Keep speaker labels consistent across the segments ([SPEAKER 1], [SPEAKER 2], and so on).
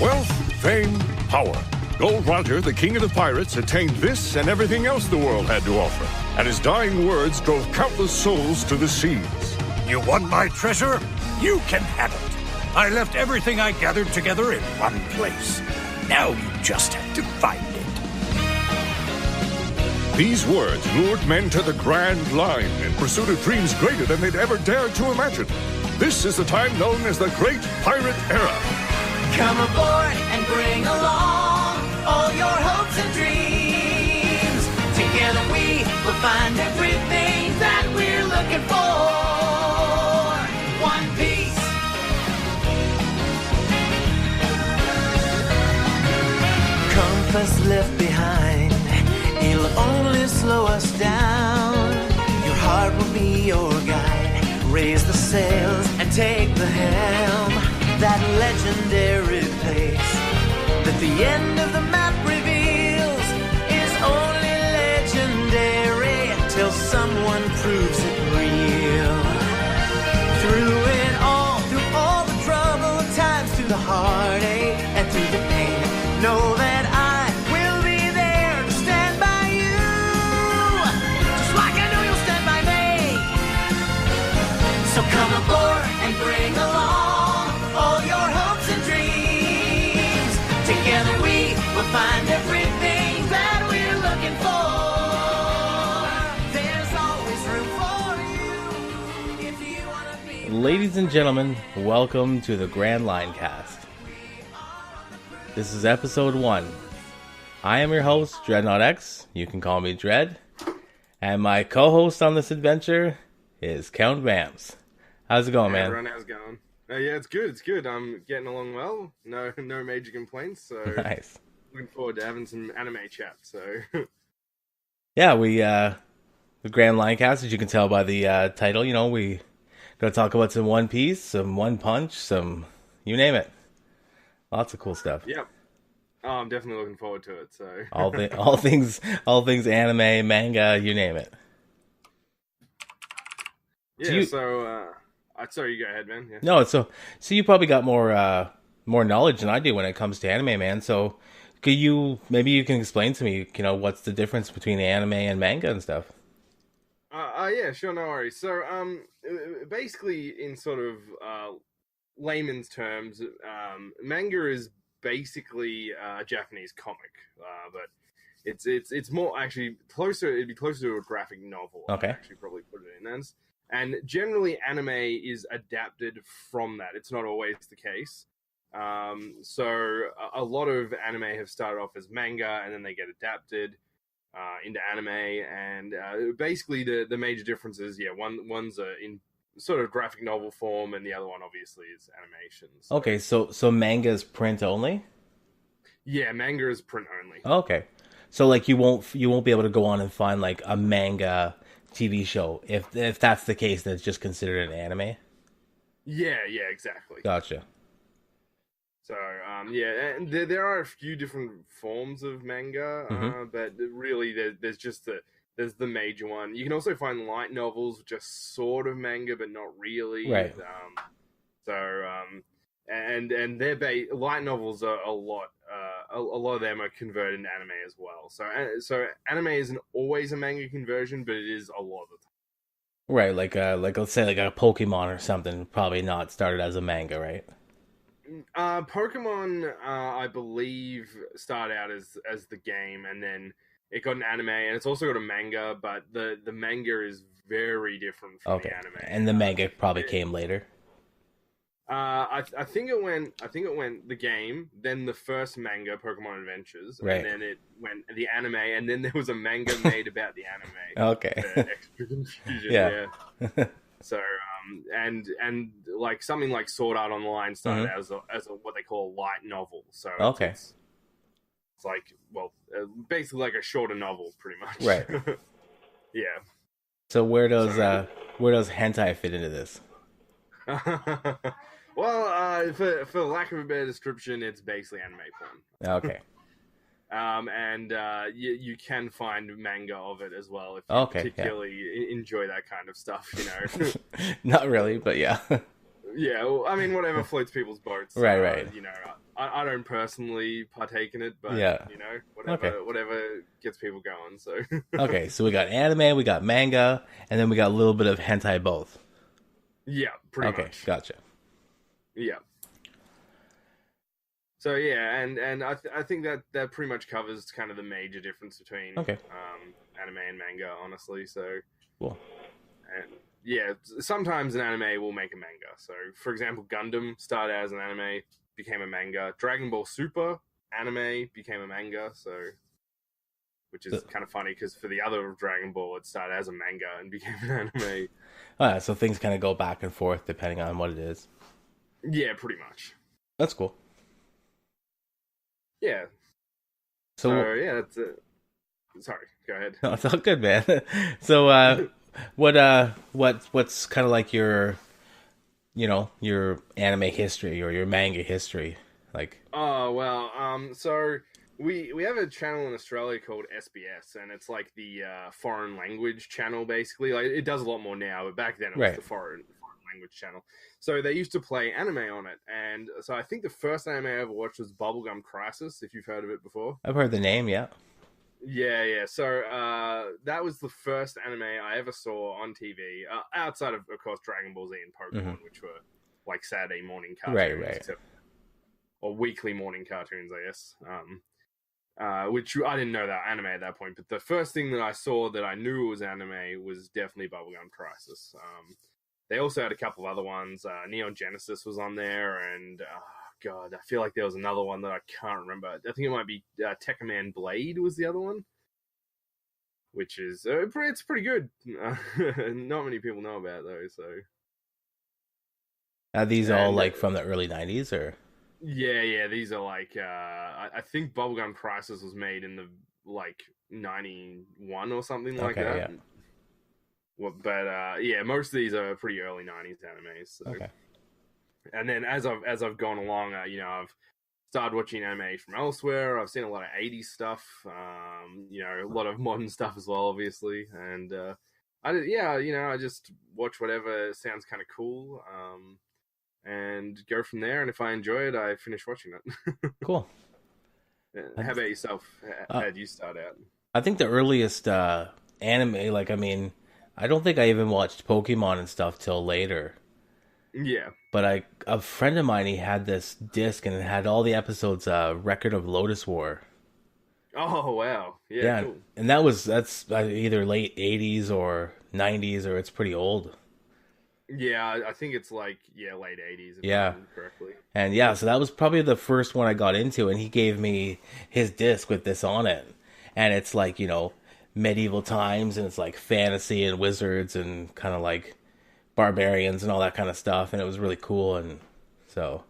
[SPEAKER 1] Wealth, fame, power. Gold Roger, the king of the pirates, attained this and everything else the world had to offer. And his dying words drove countless souls to the seas.
[SPEAKER 2] You want my treasure? You can have it. I left everything I gathered together in one place. Now you just have to find it.
[SPEAKER 1] These words lured men to the Grand Line in pursuit of dreams greater than they'd ever dared to imagine. This is the time known as the Great Pirate Era.
[SPEAKER 3] Come aboard and bring along all your hopes and dreams. Together we will find everything that we're looking for. One Piece. Compass left behind, it'll only slow us down. Your heart will be your guide. Raise the sails and take the helm. That legendary place that the end of the map reveals is only legendary until someone proves it real. Through all the troubled times, through the heartache and through the pain, know that I will be there to stand by you, just like I know you'll stand by me. So come aboard and bring along all your hopes and dreams. Together we will find everything that we're looking for. There's always room for you if you want to be.
[SPEAKER 4] Ladies and gentlemen, welcome to the grandlinecast. This is episode 1. I am your host, DreadnautX. You can call me Dread. And my co-host on this adventure is Count Vamps. How's it going,
[SPEAKER 5] Hey,
[SPEAKER 4] man?
[SPEAKER 5] everyone, how's it going? Yeah, it's good. It's good. I'm getting along well. No major complaints. So
[SPEAKER 4] Nice.
[SPEAKER 5] looking forward to having some anime chat. So
[SPEAKER 4] Yeah, we the Grand Linecast, as you can tell by the title, you know, we gonna talk about some One Piece, some One Punch, some you name it. Lots of cool stuff.
[SPEAKER 5] yeah, I'm definitely looking forward to it. So
[SPEAKER 4] all things anime, manga, you name it.
[SPEAKER 5] yeah.
[SPEAKER 4] So
[SPEAKER 5] Sorry, you go ahead, man. Yeah.
[SPEAKER 4] No, so you probably got more knowledge than I do when it comes to anime, man. So maybe you can explain to me, you know, what's the difference between anime and manga and stuff?
[SPEAKER 5] Yeah, sure, no worries. So basically, in sort of layman's terms, manga is basically a Japanese comic, but it's more actually closer. It'd be closer to a graphic novel.
[SPEAKER 4] Okay.
[SPEAKER 5] I'd actually probably put it in as. And generally, anime is adapted from that. It's not always the case. So a lot of anime have started off as manga, and then they get adapted into anime. And basically, the major difference is, one's in sort of graphic novel form, and the other one obviously is animation. So,
[SPEAKER 4] Okay, so manga is print only?
[SPEAKER 5] yeah, manga is print only.
[SPEAKER 4] Okay, so like you won't be able to go on and find like a manga TV show if that's the case. Then it's just considered an anime.
[SPEAKER 5] Yeah, exactly.
[SPEAKER 4] Gotcha.
[SPEAKER 5] So, and there are a few different forms of manga, but really there's just there's the major one. You can also find light novels, which are sort of manga, but not really.
[SPEAKER 4] Right.
[SPEAKER 5] And they're light novels are a lot of them are converted into anime as well. So anime isn't always a manga conversion, but it is a lot of the time.
[SPEAKER 4] Right, like let's say like a Pokemon or something, probably not started as a manga, right?
[SPEAKER 5] Pokemon, I believe, started out as the game, and then it got an anime, and it's also got a manga, but the manga is very different from the anime.
[SPEAKER 4] And the manga probably came later.
[SPEAKER 5] I think it went the game, then the first manga, Pokemon Adventures,
[SPEAKER 4] right.
[SPEAKER 5] And then it went the anime, and then there was a manga made about the anime.
[SPEAKER 4] Okay.
[SPEAKER 5] Extra confusion. Yeah. So and like something like Sword Art Online started as a what they call a light novel. So it's like basically like a shorter novel, pretty much.
[SPEAKER 4] Right.
[SPEAKER 5] Yeah.
[SPEAKER 4] So where does hentai fit into this?
[SPEAKER 5] Well, for lack of a better description, it's basically anime porn.
[SPEAKER 4] Okay.
[SPEAKER 5] And you can find manga of it as well if you particularly enjoy that kind of stuff, you know.
[SPEAKER 4] Not really, but yeah.
[SPEAKER 5] Yeah, well, I mean, whatever floats people's boats.
[SPEAKER 4] Right.
[SPEAKER 5] You know, I don't personally partake in it, but
[SPEAKER 4] Yeah.
[SPEAKER 5] whatever gets people going. So
[SPEAKER 4] Okay, so we got anime, we got manga, and then we got a little bit of hentai both.
[SPEAKER 5] yeah, pretty
[SPEAKER 4] Okay,
[SPEAKER 5] much.
[SPEAKER 4] gotcha.
[SPEAKER 5] Yeah. So yeah, and I think that pretty much covers kind of the major difference between anime and manga, honestly. So
[SPEAKER 4] Cool.
[SPEAKER 5] and yeah, sometimes an anime will make a manga. So for example, Gundam started as an anime, became a manga. Dragon Ball Super anime became a manga. So which is kind of funny because for the other Dragon Ball, it started as a manga and became an anime.
[SPEAKER 4] So things kind of go back and forth depending on what it is.
[SPEAKER 5] Yeah, pretty much.
[SPEAKER 4] That's cool.
[SPEAKER 5] Yeah. So yeah, that's it. Sorry, go ahead.
[SPEAKER 4] No, it's all good, man. So, what's kind of like your anime history or your manga history, like?
[SPEAKER 5] Oh well, so we have a channel in Australia called SBS, and it's like the foreign language channel, basically. Like it does a lot more now, but back then it was the foreign language channel. So they used to play anime on it, and so I think the first anime I ever watched was Bubblegum Crisis, if you've heard of it before.
[SPEAKER 4] I've heard the name, yeah.
[SPEAKER 5] Yeah. So that was the first anime I ever saw on TV, outside of course, Dragon Ball Z and Pokemon, which were like Saturday morning cartoons,
[SPEAKER 4] right.
[SPEAKER 5] Or weekly morning cartoons, I guess. Which I didn't know that anime at that point, but the first thing that I saw that I knew was anime was definitely Bubblegum Crisis. They also had a couple of other ones. Neon Genesis was on there, and God, I feel like there was another one that I can't remember. I think it might be Tekkaman Blade was the other one, which is it's pretty good. Not many people know about though. So
[SPEAKER 4] Are these all like from the early 90s or?
[SPEAKER 5] Yeah. These are like I think Bubblegum Crisis was made in the like 91 or something like that.
[SPEAKER 4] Yeah.
[SPEAKER 5] Well, but yeah, most of these are pretty early 90s animes. So.
[SPEAKER 4] Okay.
[SPEAKER 5] And then as I've gone along, I've started watching anime from elsewhere. I've seen a lot of 80s stuff, a lot of modern stuff as well, obviously. And I just watch whatever sounds kind of cool, and go from there. And if I enjoy it, I finish watching it.
[SPEAKER 4] Cool.
[SPEAKER 5] How about yourself? How did you start out?
[SPEAKER 4] I think the earliest anime, I don't think I even watched Pokemon and stuff till later.
[SPEAKER 5] Yeah.
[SPEAKER 4] But a friend of mine, he had this disc and it had all the episodes, Record of Lotus War.
[SPEAKER 5] Oh, wow. Yeah, cool.
[SPEAKER 4] And that's either late 80s or 90s, or it's pretty old.
[SPEAKER 5] Yeah, I think it's like, late 80s, if
[SPEAKER 4] I
[SPEAKER 5] remember correctly.
[SPEAKER 4] And so that was probably the first one I got into, and he gave me his disc with this on it. And it's like, medieval times, and it's like fantasy and wizards and kind of like barbarians and all that kind of stuff, and it was really cool, and so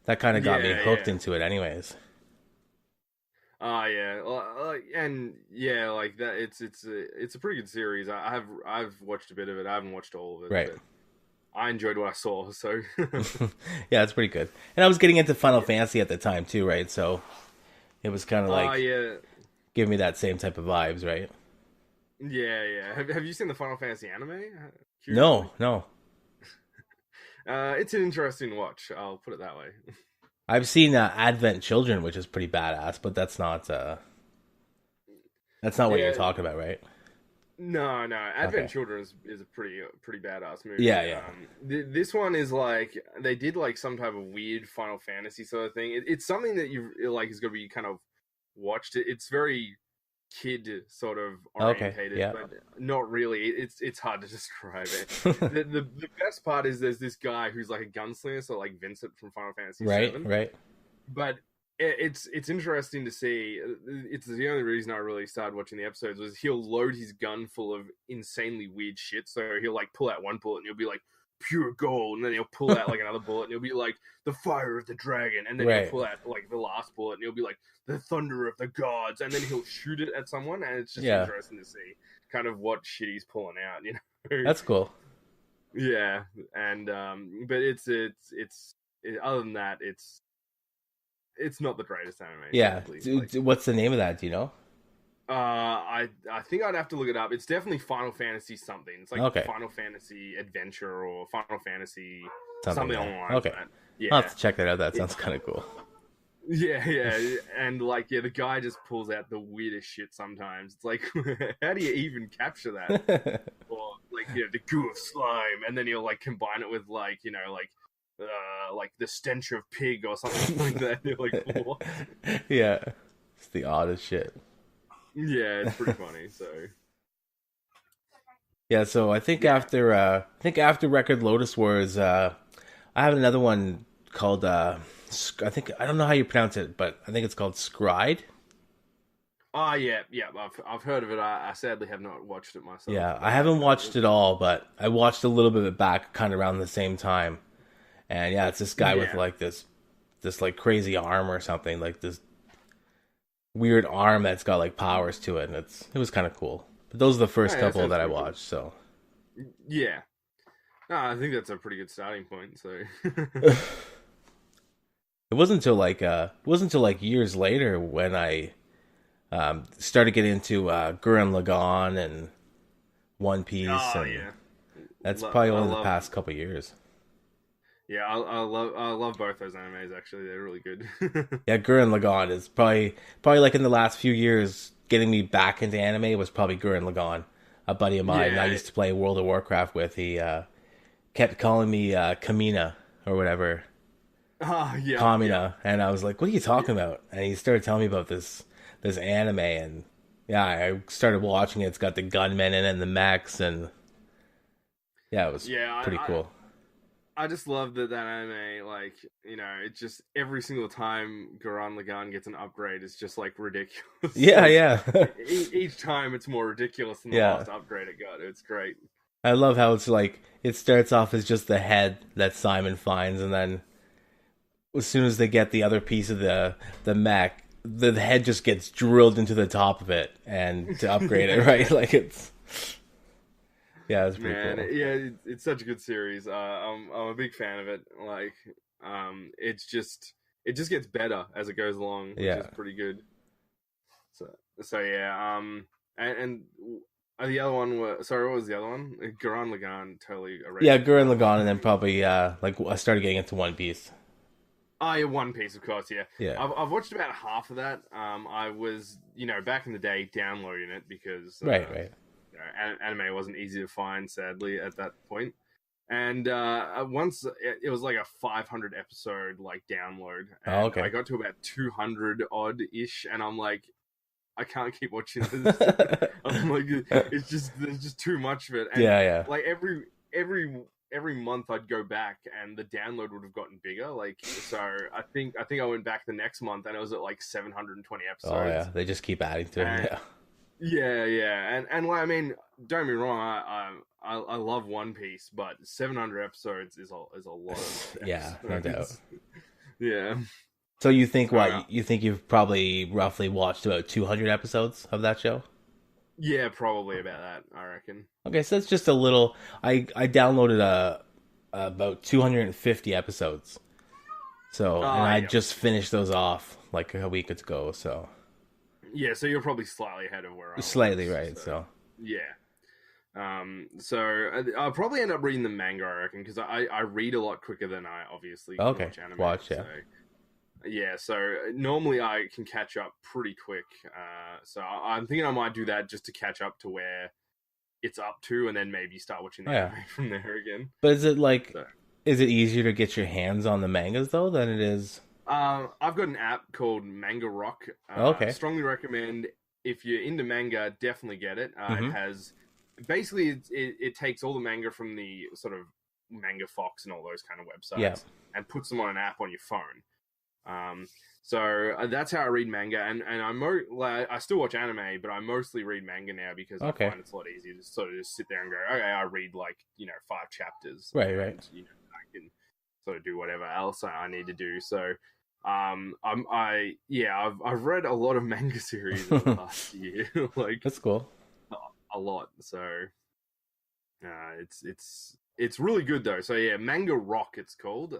[SPEAKER 4] that kind of got me hooked into it anyways.
[SPEAKER 5] Like that it's a pretty good series. I've watched a bit of it. I haven't watched all of it,
[SPEAKER 4] right,
[SPEAKER 5] but I enjoyed what I saw, so
[SPEAKER 4] yeah, it's pretty good. And I was getting into Final Fantasy at the time too, right? So it was kind of like give me that same type of vibes, right?
[SPEAKER 5] Yeah. Have you seen the Final Fantasy anime?
[SPEAKER 4] No.
[SPEAKER 5] It's an interesting watch. I'll put it that way.
[SPEAKER 4] I've seen Advent Children, which is pretty badass, but that's not what you're talking about, right?
[SPEAKER 5] No. Advent Children is a pretty badass movie.
[SPEAKER 4] Yeah.
[SPEAKER 5] This one is like they did like some type of weird Final Fantasy sort of thing. It's something that you like is going to be kind of watched. It's very kid sort of orientated, but not really. It's hard to describe it. the best part is there's this guy who's like a gunslinger, so like Vincent from Final Fantasy VII.
[SPEAKER 4] Right.
[SPEAKER 5] But it's interesting to see. It's the only reason I really started watching the episodes was he'll load his gun full of insanely weird shit. So he'll like pull out one bullet and he'll be like pure gold, and then he'll pull out like another bullet and he'll be like the fire of the dragon, and then he'll pull out like the last bullet and he'll be like the thunder of the gods, and then he'll shoot it at someone, and it's just interesting to see kind of what shit he's pulling out,
[SPEAKER 4] That's cool.
[SPEAKER 5] Yeah, and but it's other than that, it's not the greatest anime.
[SPEAKER 4] Yeah. What's the name of that? Do you know?
[SPEAKER 5] I think I'd have to look it up. It's definitely Final Fantasy something. It's like Final Fantasy Adventure or Final Fantasy something along
[SPEAKER 4] that. Okay.
[SPEAKER 5] that. Yeah.
[SPEAKER 4] I'll have to check that out. That sounds kind of cool.
[SPEAKER 5] Yeah, and like, yeah, the guy just pulls out the weirdest shit sometimes. It's like, how do you even capture that? Or like, the goo of slime, and then he'll like combine it with like, like the stench of pig or something like that. You're like, what?
[SPEAKER 4] Yeah, it's the oddest shit.
[SPEAKER 5] Yeah, it's pretty funny. So
[SPEAKER 4] Yeah, so I think after Record Lotus Wars, I have another one called I don't know how you pronounce it, but I think it's called Scried.
[SPEAKER 5] oh yeah, I've heard of it. I sadly have not watched it myself.
[SPEAKER 4] Yeah, I haven't watched it all, but I watched a little bit of it back kind of around the same time. And yeah, it's this guy with like this like crazy arm or something, like this weird arm that's got like powers to it, and it was kind of cool. But those are the first couple that I watched, so
[SPEAKER 5] yeah. No, I think that's a pretty good starting point. So
[SPEAKER 4] it wasn't until like years later when I started getting into Gurren Lagann and One Piece.
[SPEAKER 5] oh
[SPEAKER 4] and
[SPEAKER 5] yeah,
[SPEAKER 4] that's probably only the past couple years.
[SPEAKER 5] Yeah, I love both those animes. Actually, they're really good.
[SPEAKER 4] Yeah, Gurren Lagann is probably like in the last few years, getting me back into anime was probably Gurren Lagann. A buddy of mine I used to play World of Warcraft with, he kept calling me Kamina or whatever.
[SPEAKER 5] Oh yeah,
[SPEAKER 4] Kamina,
[SPEAKER 5] yeah.
[SPEAKER 4] and I was like, "What are you talking about?" And he started telling me about this anime, and yeah, I started watching it. It's got the gunmen in it and the mechs, and yeah, it was pretty cool.
[SPEAKER 5] I just love that anime, like, it's just every single time Gurren Lagann gets an upgrade, it's just like ridiculous.
[SPEAKER 4] Yeah, yeah.
[SPEAKER 5] Each time it's more ridiculous than the last upgrade it got. It's great.
[SPEAKER 4] I love how it's like, it starts off as just the head that Simon finds, and then as soon as they get the other piece of the mech, the head just gets drilled into the top of it, and to upgrade it, right? Like it's pretty cool.
[SPEAKER 5] Yeah, it's such a good series. I'm a big fan of it. Like, it just gets better as it goes along, which is pretty good. So yeah. And the other one was, sorry, what was the other one? Gurren Lagann, totally erased.
[SPEAKER 4] Yeah, Gurren Lagann, and then probably like I started getting into One Piece.
[SPEAKER 5] Oh, yeah, One Piece, of course, yeah.
[SPEAKER 4] Yeah.
[SPEAKER 5] I've watched about half of that. I was, back in the day, downloading it because
[SPEAKER 4] right.
[SPEAKER 5] Anime wasn't easy to find, sadly, at that point. And once it was like a 500 episode like download. And I got to about 200 odd ish, and I'm like, I can't keep watching this. I'm like, there's just too much of it. And
[SPEAKER 4] yeah.
[SPEAKER 5] Like every month I'd go back, and the download would have gotten bigger. Like, so I think I went back the next month, and it was at like 720 episodes.
[SPEAKER 4] Oh yeah, they just keep adding to it.
[SPEAKER 5] Yeah, and like, I mean, don't get me wrong, I love One Piece, but 700 episodes is a lot of episodes.
[SPEAKER 4] Yeah, no doubt.
[SPEAKER 5] Yeah.
[SPEAKER 4] So you think you think you've probably roughly watched about 200 episodes of that show?
[SPEAKER 5] Yeah, probably about that, I reckon.
[SPEAKER 4] Okay, so it's just a little. I downloaded about 250 episodes. So and I just finished those off like a week ago. So
[SPEAKER 5] yeah, so you're probably slightly ahead of where I was.
[SPEAKER 4] Slightly, right? So
[SPEAKER 5] yeah. So I'll probably end up reading the manga, I reckon, because I read a lot quicker than I obviously can watch anime. So, yeah, so normally I can catch up pretty quick. So I'm thinking I might do that just to catch up to where it's up to, and then maybe start watching the anime from there again.
[SPEAKER 4] But is it like, is it easier to get your hands on the mangas though than it is?
[SPEAKER 5] I've got an app called Manga Rock. Strongly recommend, if you're into manga, definitely get it. It has basically it takes all the manga from the sort of Manga Fox and all those kind of websites and puts them on an app on your phone. So that's how I read manga, and I still watch anime, but I mostly read manga now because I find it's a lot easier to sort of just sit there and go, okay, I read like 5 chapters,
[SPEAKER 4] right.
[SPEAKER 5] I can sort of do whatever else I need to do. So I've read a lot of manga series in the last year. Like,
[SPEAKER 4] that's cool.
[SPEAKER 5] A lot. So it's really good though. So yeah, Manga Rock it's called.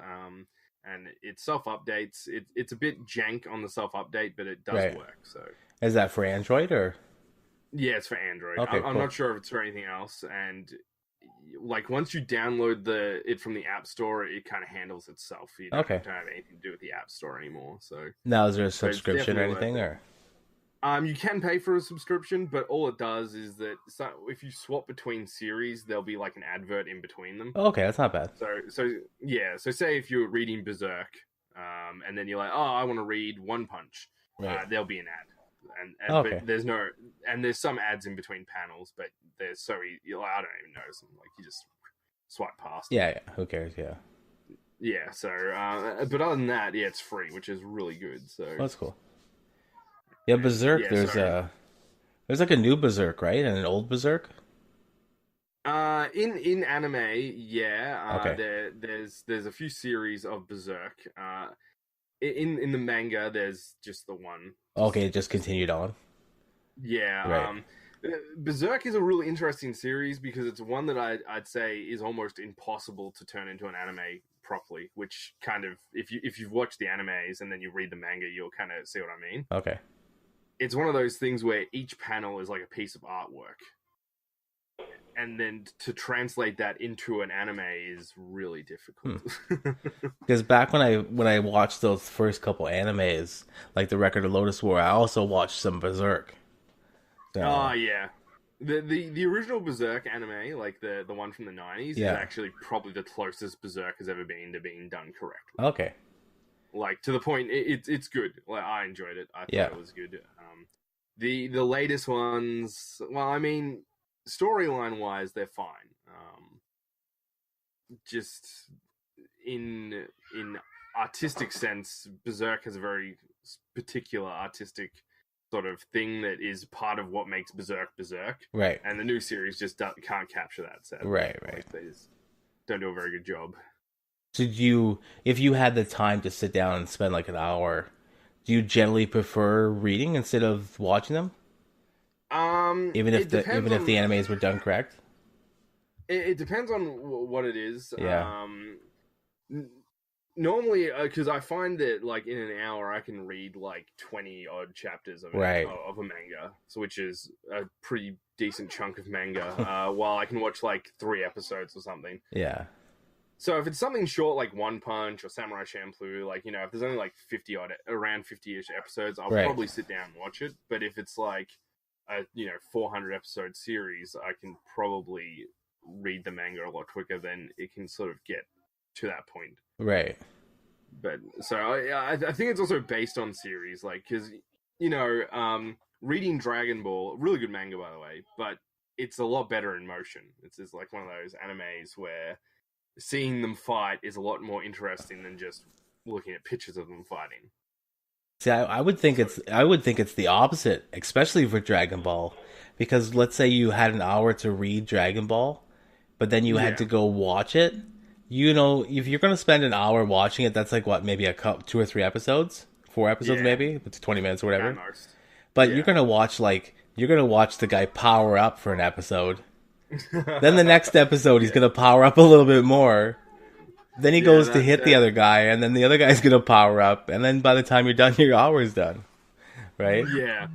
[SPEAKER 5] And it self-updates. It's a bit jank on the self-update, but it does work. So
[SPEAKER 4] is that for Android or?
[SPEAKER 5] Yeah, it's for Android.
[SPEAKER 4] Okay,
[SPEAKER 5] I'm not sure if it's for anything else. And like once you download it from the App Store, it kind of handles itself. You don't have anything to do with the App Store anymore. So
[SPEAKER 4] now, is there a subscription or anything, or?
[SPEAKER 5] You can pay for a subscription, but all it does is that if you swap between series, there'll be like an advert in between them.
[SPEAKER 4] Okay, that's not bad.
[SPEAKER 5] So say if you're reading Berserk, and then you're like, oh, I want to read One Punch, there'll be an ad, but there's some ads in between panels, but there's I don't even notice them. Like you just swipe past.
[SPEAKER 4] Yeah. Who cares? Yeah.
[SPEAKER 5] Yeah. So, but other than that, it's free, which is really good. So
[SPEAKER 4] that's cool. Yeah, Berserk. There's like a new Berserk, right, and an old Berserk.
[SPEAKER 5] In anime, there's a few series of Berserk. In the manga, there's just the one.
[SPEAKER 4] Okay, it just continued on.
[SPEAKER 5] Yeah.
[SPEAKER 4] Right.
[SPEAKER 5] Berserk is a really interesting series because it's one that I'd say is almost impossible to turn into an anime properly. Which kind of, if you've watched the animes and then you read the manga, you'll kind of see what I mean.
[SPEAKER 4] Okay.
[SPEAKER 5] It's one of those things where each panel is like a piece of artwork. And then to translate that into an anime is really difficult.
[SPEAKER 4] Because back when I watched those first couple animes, like the Record of Lotus War, I also watched some Berserk. So...
[SPEAKER 5] Oh yeah, the original Berserk anime, like the one from the 90s, is actually probably the closest Berserk has ever been to being done correctly.
[SPEAKER 4] Okay.
[SPEAKER 5] Like to the point, it's good. Like I enjoyed it. I thought it was good. The latest ones, well, I mean, storyline wise, they're fine. Just in artistic sense, Berserk has a very particular artistic sort of thing that is part of what makes Berserk.
[SPEAKER 4] Right.
[SPEAKER 5] And the new series just can't capture that. Sadly.
[SPEAKER 4] Right.
[SPEAKER 5] Like, they just don't do a very good job.
[SPEAKER 4] Did you, if you had the time to sit down and spend like an hour, do you generally prefer reading instead of watching them? Even if the animes were done correct?
[SPEAKER 5] It depends on what it is.
[SPEAKER 4] Yeah.
[SPEAKER 5] Normally, because I find that like in an hour I can read like 20 odd chapters of a manga, so which is a pretty decent chunk of manga. While I can watch like 3 episodes or something.
[SPEAKER 4] Yeah.
[SPEAKER 5] So if it's something short like One Punch or Samurai Champloo, like, you know, if there's only like around 50-ish episodes, I'll probably sit down and watch it. But if it's like a 400 episode series, I can probably read the manga a lot quicker than it can sort of get to that point.
[SPEAKER 4] Right.
[SPEAKER 5] But so I think it's also based on series, like, because reading Dragon Ball, really good manga by the way, but it's a lot better in motion. It's just like one of those animes where seeing them fight is a lot more interesting than just looking at pictures of them fighting.
[SPEAKER 4] See, I would think it's the opposite, especially for Dragon Ball, because let's say you had an hour to read Dragon Ball, but then you had to go watch it. If you're going to spend an hour watching it, that's like what, maybe 2 or 3 episodes, 4 episodes, maybe it's 20 minutes or whatever. But you're going to watch the guy power up for an episode. Then the next episode, he's going to power up a little bit more. Then he goes to hit the other guy, and then the other guy's going to power up. And then by the time you're done, your hour is done. Right?
[SPEAKER 5] Yeah.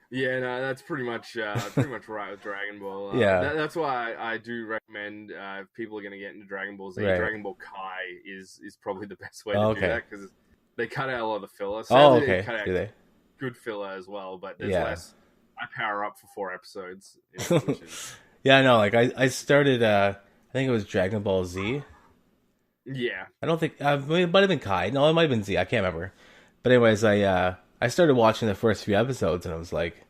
[SPEAKER 5] Yeah, no, that's pretty much right with Dragon Ball. That's why I do recommend if people are going to get into Dragon Ball Z, Dragon Ball Kai is probably the best way to do that, because they cut out a lot of the filler. So
[SPEAKER 4] They cut out
[SPEAKER 5] do they? Good filler as well, but there's less. I power up for 4 episodes.
[SPEAKER 4] Yeah, no, like I started, I think it was Dragon Ball Z.
[SPEAKER 5] Yeah.
[SPEAKER 4] I don't think, it might have been Kai. No, it might have been Z. I can't remember. But anyways, I started watching the first few episodes, and I was like,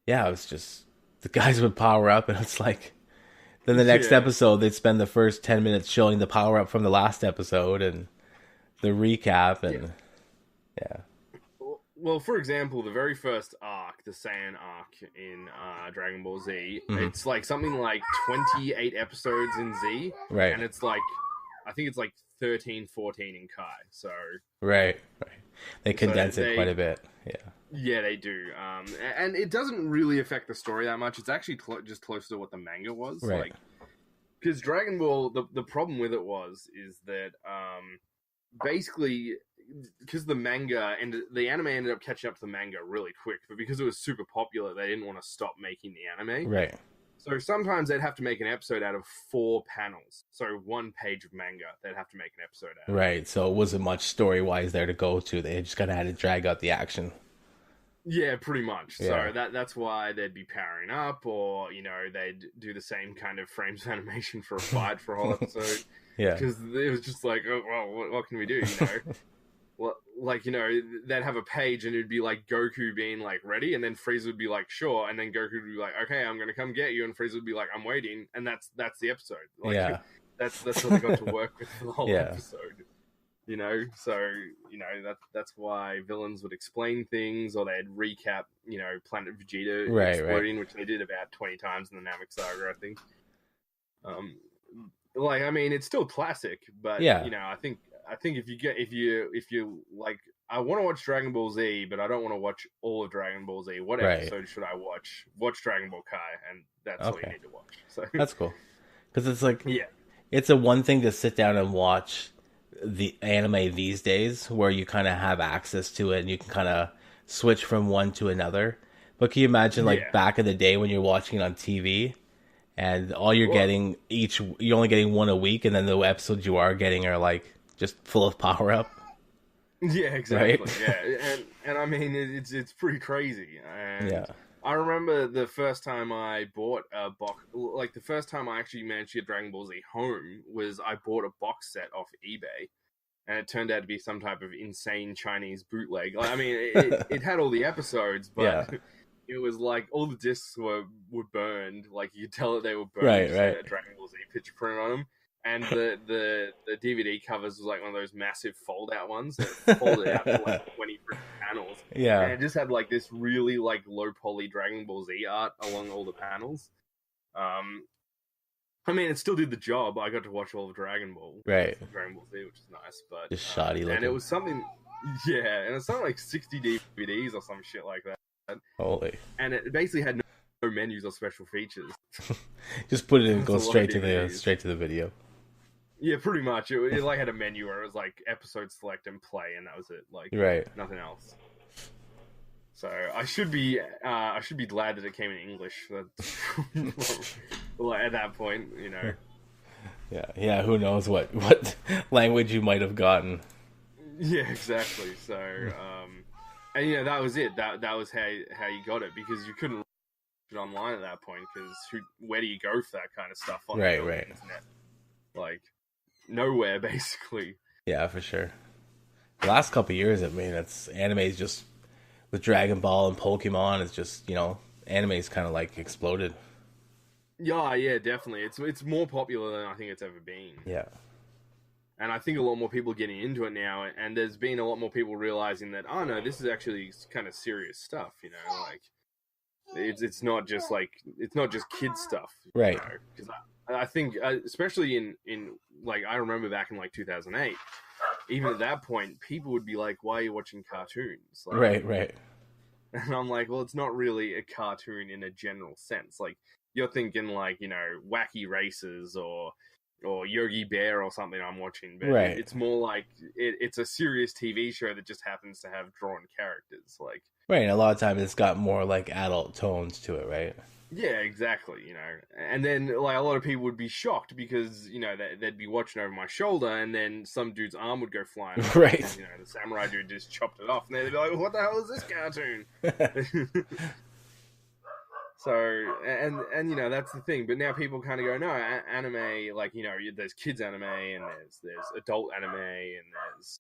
[SPEAKER 4] it was just, the guys would power up, and it's like, then the next episode, they'd spend the first 10 minutes showing the power up from the last episode, and the recap, and,
[SPEAKER 5] Well, for example, the very first arc, the Saiyan arc in Dragon Ball Z, it's like something like 28 episodes in Z,
[SPEAKER 4] right?
[SPEAKER 5] And it's like, I think it's like 13, 14 in Kai. So
[SPEAKER 4] right. They condense it quite a bit.
[SPEAKER 5] Yeah, they do. And it doesn't really affect the story that much. It's actually just closer to what the manga was,
[SPEAKER 4] right?
[SPEAKER 5] Like, because Dragon Ball, the problem with it is that basically, because the manga and the anime ended up catching up to the manga really quick, but because it was super popular, they didn't want to stop making the anime.
[SPEAKER 4] Right.
[SPEAKER 5] So sometimes they'd have to make an episode out of 4 panels. So 1 page of manga, they'd have to make an episode out of.
[SPEAKER 4] Right, so it wasn't much story-wise there to go to. They just kind of had to drag out the action.
[SPEAKER 5] Yeah, pretty much.
[SPEAKER 4] Yeah.
[SPEAKER 5] So that's why they'd be powering up, or, they'd do the same kind of frames of animation for a fight for a whole episode.
[SPEAKER 4] Yeah.
[SPEAKER 5] Because it was just like, oh, well, what can we do, Well, they'd have a page and it'd be like Goku being like ready, and then Frieza would be like sure, and then Goku would be like, okay, I'm gonna come get you, and Frieza would be like, I'm waiting, and that's the episode. Like,
[SPEAKER 4] yeah,
[SPEAKER 5] that's what they got to work with for the whole
[SPEAKER 4] Yeah.
[SPEAKER 5] episode. So that's why villains would explain things, or they'd recap, Planet Vegeta exploding, which they did about 20 times in the Namek Saga, I think. It's still classic, but
[SPEAKER 4] Yeah.
[SPEAKER 5] I think if you like, I want to watch Dragon Ball Z, but I don't want to watch all of Dragon Ball Z. What
[SPEAKER 4] Right.
[SPEAKER 5] episode should I watch? Watch Dragon Ball Kai, and that's all you need to watch. So
[SPEAKER 4] That's cool. Because it's like,
[SPEAKER 5] yeah,
[SPEAKER 4] it's a one thing to sit down and watch the anime these days, where you kind of have access to it and you can kind of switch from one to another. But can you imagine, like, back in the day when you're watching it on TV, and all you're getting you're only getting one a week, and then the episodes you are getting are like just full of power up.
[SPEAKER 5] Yeah, exactly.
[SPEAKER 4] Right?
[SPEAKER 5] Yeah, and I mean it's pretty crazy. And
[SPEAKER 4] Yeah.
[SPEAKER 5] I remember the first time I bought a box, like the first time I actually managed to get Dragon Ball Z home was I bought a box set off eBay, and it turned out to be some type of insane Chinese bootleg. Like, I mean, it had all the episodes, but it was like all the discs were burned. Like, you could tell that they were burned.
[SPEAKER 4] Right.
[SPEAKER 5] Had a Dragon Ball Z picture printed on them. And the DVD covers was like one of those massive fold-out ones that folded out to like 20 panels.
[SPEAKER 4] Yeah.
[SPEAKER 5] And it just had like this really like low-poly Dragon Ball Z art along all the panels. I mean, it still did the job. I got to watch all of Dragon Ball.
[SPEAKER 4] Right.
[SPEAKER 5] Dragon Ball Z, which is nice. But
[SPEAKER 4] Just shoddy looking.
[SPEAKER 5] and it was something... Yeah, and it's something like 60 DVDs or some shit like that.
[SPEAKER 4] Holy.
[SPEAKER 5] And it basically had no menus or special features.
[SPEAKER 4] Just put it in and
[SPEAKER 5] That's
[SPEAKER 4] go
[SPEAKER 5] a lot
[SPEAKER 4] straight
[SPEAKER 5] of
[SPEAKER 4] to the
[SPEAKER 5] DVDs.
[SPEAKER 4] video.
[SPEAKER 5] Yeah, pretty much. It like had a menu where it was like episode select and play, and that was it. Like nothing else. So I should be glad that it came in English. Well, at that point,
[SPEAKER 4] Yeah. Who knows what language you might have gotten.
[SPEAKER 5] Yeah, exactly. So, and that was it. That was how you got it, because you couldn't it online at that point. Because where do you go for that kind of stuff on the internet? Like nowhere, basically.
[SPEAKER 4] Yeah, for sure. The last couple of years, I mean, anime's just with Dragon Ball and Pokemon. It's just anime's kind of like exploded.
[SPEAKER 5] Yeah, definitely. It's more popular than I think it's ever been.
[SPEAKER 4] Yeah.
[SPEAKER 5] And I think a lot more people are getting into it now, and there's been a lot more people realizing that, oh no, this is actually kind of serious stuff, like it's not just kid stuff,
[SPEAKER 4] right?
[SPEAKER 5] Because I think, especially in like, I remember back in like 2008, even at that point, people would be like, "Why are you watching cartoons?" Like,
[SPEAKER 4] Right.
[SPEAKER 5] And I'm like, well, it's not really a cartoon in a general sense. Like, you're thinking like, Wacky Races or Yogi Bear or something I'm watching, but it's more like it's a serious TV show that just happens to have drawn characters, like
[SPEAKER 4] and a lot of times it's got more like adult tones to it, right?
[SPEAKER 5] Yeah, exactly. And then like a lot of people would be shocked because they'd be watching over my shoulder, and then some dude's arm would go flying off,
[SPEAKER 4] right?
[SPEAKER 5] And, the samurai dude just chopped it off, and they'd be like, "What the hell is this cartoon?" So, and that's the thing. But now people kind of go, no, anime, like, there's kids anime, and there's adult anime, and there's,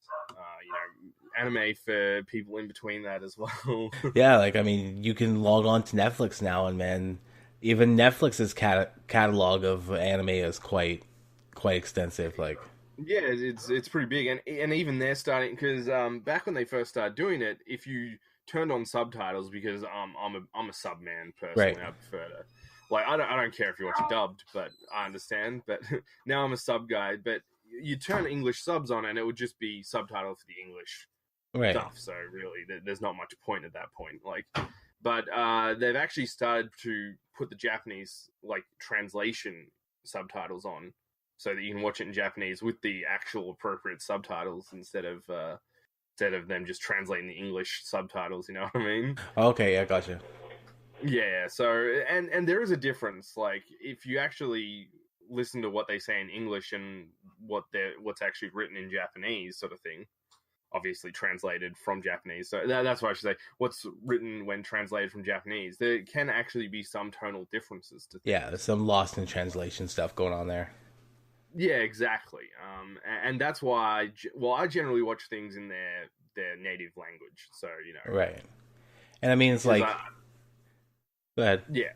[SPEAKER 5] anime for people in between that as well.
[SPEAKER 4] Yeah, like, I mean, you can log on to Netflix now, and man, even Netflix's catalog of anime is quite extensive. Like,
[SPEAKER 5] yeah, it's pretty big, and even they're starting, because back when they first started doing it, if you turned on subtitles, because I'm a sub man personally.
[SPEAKER 4] Right.
[SPEAKER 5] I prefer to, like, I don't care if you watch it dubbed, but I understand. But now I'm a sub guy. But you turn English subs on, and it would just be subtitled for the English stuff. So really, there's not much point at that point. Like, but they've actually started to put the Japanese like translation subtitles on, so that you can watch it in Japanese with the actual appropriate subtitles instead of them just translating the English subtitles, you know what I mean?
[SPEAKER 4] Okay, yeah, gotcha.
[SPEAKER 5] Yeah, so and there is a difference. Like if you actually listen to what they say in English and what's actually written in Japanese, sort of thing. Obviously translated from Japanese. So that's what I should say. What's written when translated from Japanese, there can actually be some tonal differences to things.
[SPEAKER 4] Yeah, there's some lost in translation stuff going on there.
[SPEAKER 5] Yeah, exactly. And that's why I generally watch things in their native language. So
[SPEAKER 4] Right. And I mean, it's like, go ahead.
[SPEAKER 5] Yeah.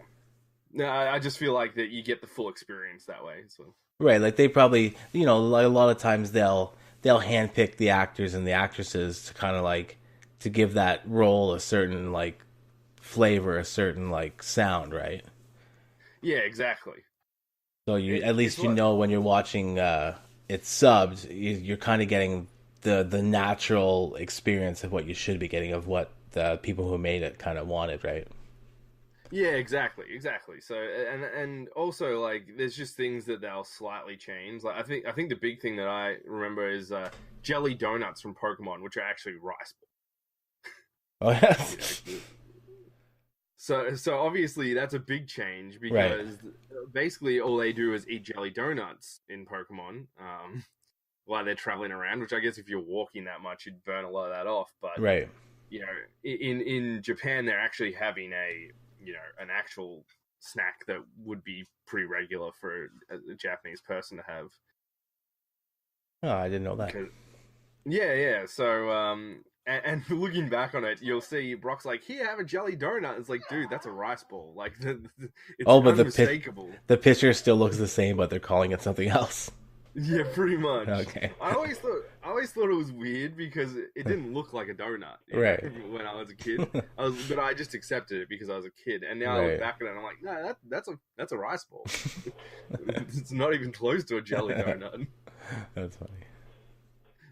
[SPEAKER 5] No, I just feel like that you get the full experience that way. So
[SPEAKER 4] Right, like they probably, like a lot of times they'll handpick the actors and the actresses to kind of like to give that role a certain like flavor, a certain like sound, right?
[SPEAKER 5] yeah, exactly.
[SPEAKER 4] So at least when you're watching it subbed, you're kind of getting the natural experience of what you should be getting, of what the people who made it kind of wanted, right?
[SPEAKER 5] Yeah, exactly. So and also like there's just things that they'll slightly change. Like I think the big thing that I remember is jelly donuts from Pokemon, which are actually rice balls.
[SPEAKER 4] Oh yes.
[SPEAKER 5] So obviously that's a big change because basically all they do is eat jelly donuts in Pokemon while they're traveling around. Which I guess if you're walking that much, you'd burn a lot of that off. But
[SPEAKER 4] right.
[SPEAKER 5] In Japan, they're actually having an actual snack that would be pretty regular for a Japanese person to have.
[SPEAKER 4] Oh, I didn't know that.
[SPEAKER 5] Yeah. So, and looking back on it, you'll see Brock's like, "Here, have a jelly donut." It's like, dude, that's a rice ball. Like, it's
[SPEAKER 4] but
[SPEAKER 5] unmistakable.
[SPEAKER 4] The picture still looks the same, but they're calling it something else.
[SPEAKER 5] Yeah, pretty much.
[SPEAKER 4] Okay.
[SPEAKER 5] I always thought it was weird because it didn't look like a donut,
[SPEAKER 4] right?
[SPEAKER 5] When I was a kid, but I just accepted it because I was a kid, and now I look back at it, and I'm like, no, that's a rice ball. It's not even close to a jelly donut.
[SPEAKER 4] That's funny.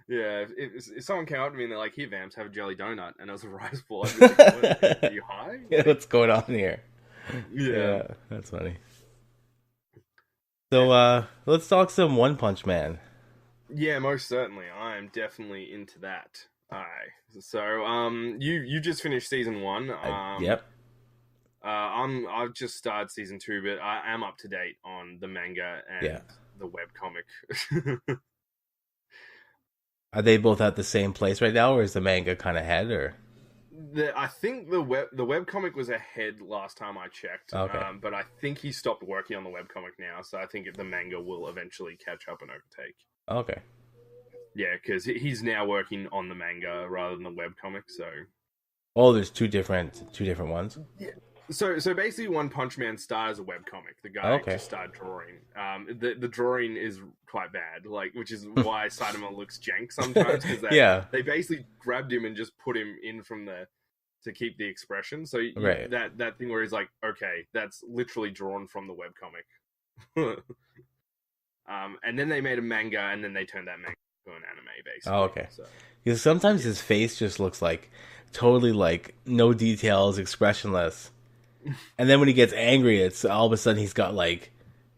[SPEAKER 5] Yeah, if someone came up to me and they're like, "Here, Vamps, have a jelly donut," and it was a rice ball, I'd be like, "Are you high?
[SPEAKER 4] Yeah, what's going on here?" Yeah, that's funny. So let's talk some One Punch Man.
[SPEAKER 5] Yeah, most certainly. I am definitely into that. Alright. So you just finished season 1.
[SPEAKER 4] Yep.
[SPEAKER 5] I've just started season 2, but I am up to date on the manga and the webcomic.
[SPEAKER 4] Are they both at the same place right now, or is the manga kind of ahead, or?
[SPEAKER 5] I think the webcomic was ahead last time I checked.
[SPEAKER 4] Okay.
[SPEAKER 5] But I think he stopped working on the webcomic now, so I think the manga will eventually catch up and overtake.
[SPEAKER 4] Okay.
[SPEAKER 5] Yeah, because he's now working on the manga rather than the webcomic, so...
[SPEAKER 4] Oh, there's two different ones?
[SPEAKER 5] Yeah. So basically, One Punch Man started as a webcomic. The guy just started drawing. The drawing is quite bad, like, which is why Saitama looks jank sometimes, because they basically grabbed him and just put him in to keep the expression. So that thing where he's like, okay, that's literally drawn from the webcomic. And then they made a manga, and then they turned that manga to an anime, basically.
[SPEAKER 4] Oh, okay. So. Because sometimes his face just looks like totally like no details, expressionless. And then when he gets angry, it's all of a sudden he's got like,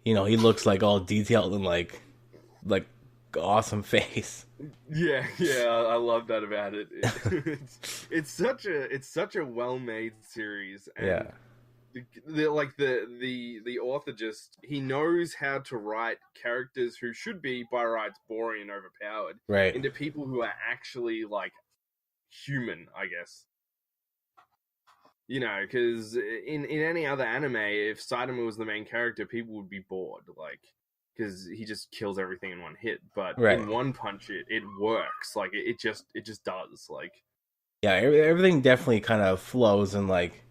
[SPEAKER 4] he looks like all detailed and like awesome face.
[SPEAKER 5] Yeah, I love that about it. It's such a well-made series. And the author he knows how to write characters who should be by rights boring and overpowered into people who are actually like human, I guess. Because in any other anime, if Saitama was the main character, people would be bored, like, because he just kills everything in one hit. But in One Punch, it works. Like, it just does. Like,
[SPEAKER 4] yeah, everything definitely kind of flows, and like,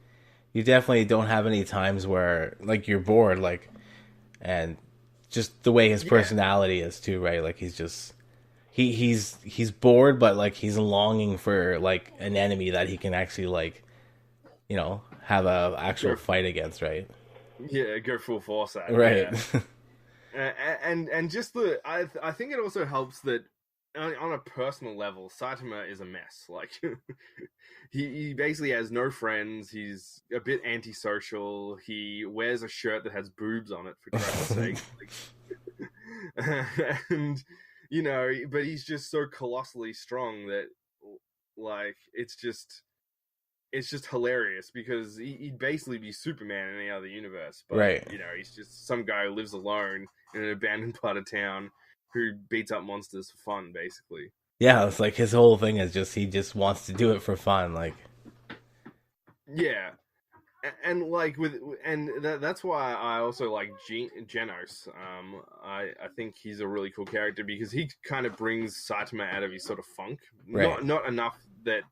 [SPEAKER 4] you definitely don't have any times where like you're bored, like, and just the way his personality is too, right? Like, he's just he's bored, but like he's longing for like an enemy that he can actually like, have a actual fight against, right?
[SPEAKER 5] Yeah, go full force at.
[SPEAKER 4] Right.
[SPEAKER 5] Yeah. and just I think it also helps that on a personal level, Saitama is a mess. Like, he basically has no friends. He's a bit antisocial. He wears a shirt that has boobs on it, for Christ's sake. Like, and but he's just so colossally strong that, like, it's just. it's just hilarious because he'd basically be Superman in any other universe. But,
[SPEAKER 4] Right.
[SPEAKER 5] you know, he's just some guy who lives alone in an abandoned part of town who beats up monsters for fun, basically.
[SPEAKER 4] Yeah, it's like his whole thing is just he just wants to do it for fun, like.
[SPEAKER 5] Yeah. And like that's why I also like Genos. I think he's a really cool character because he kind of brings Saitama out of his sort of funk.
[SPEAKER 4] Right.
[SPEAKER 5] Not enough that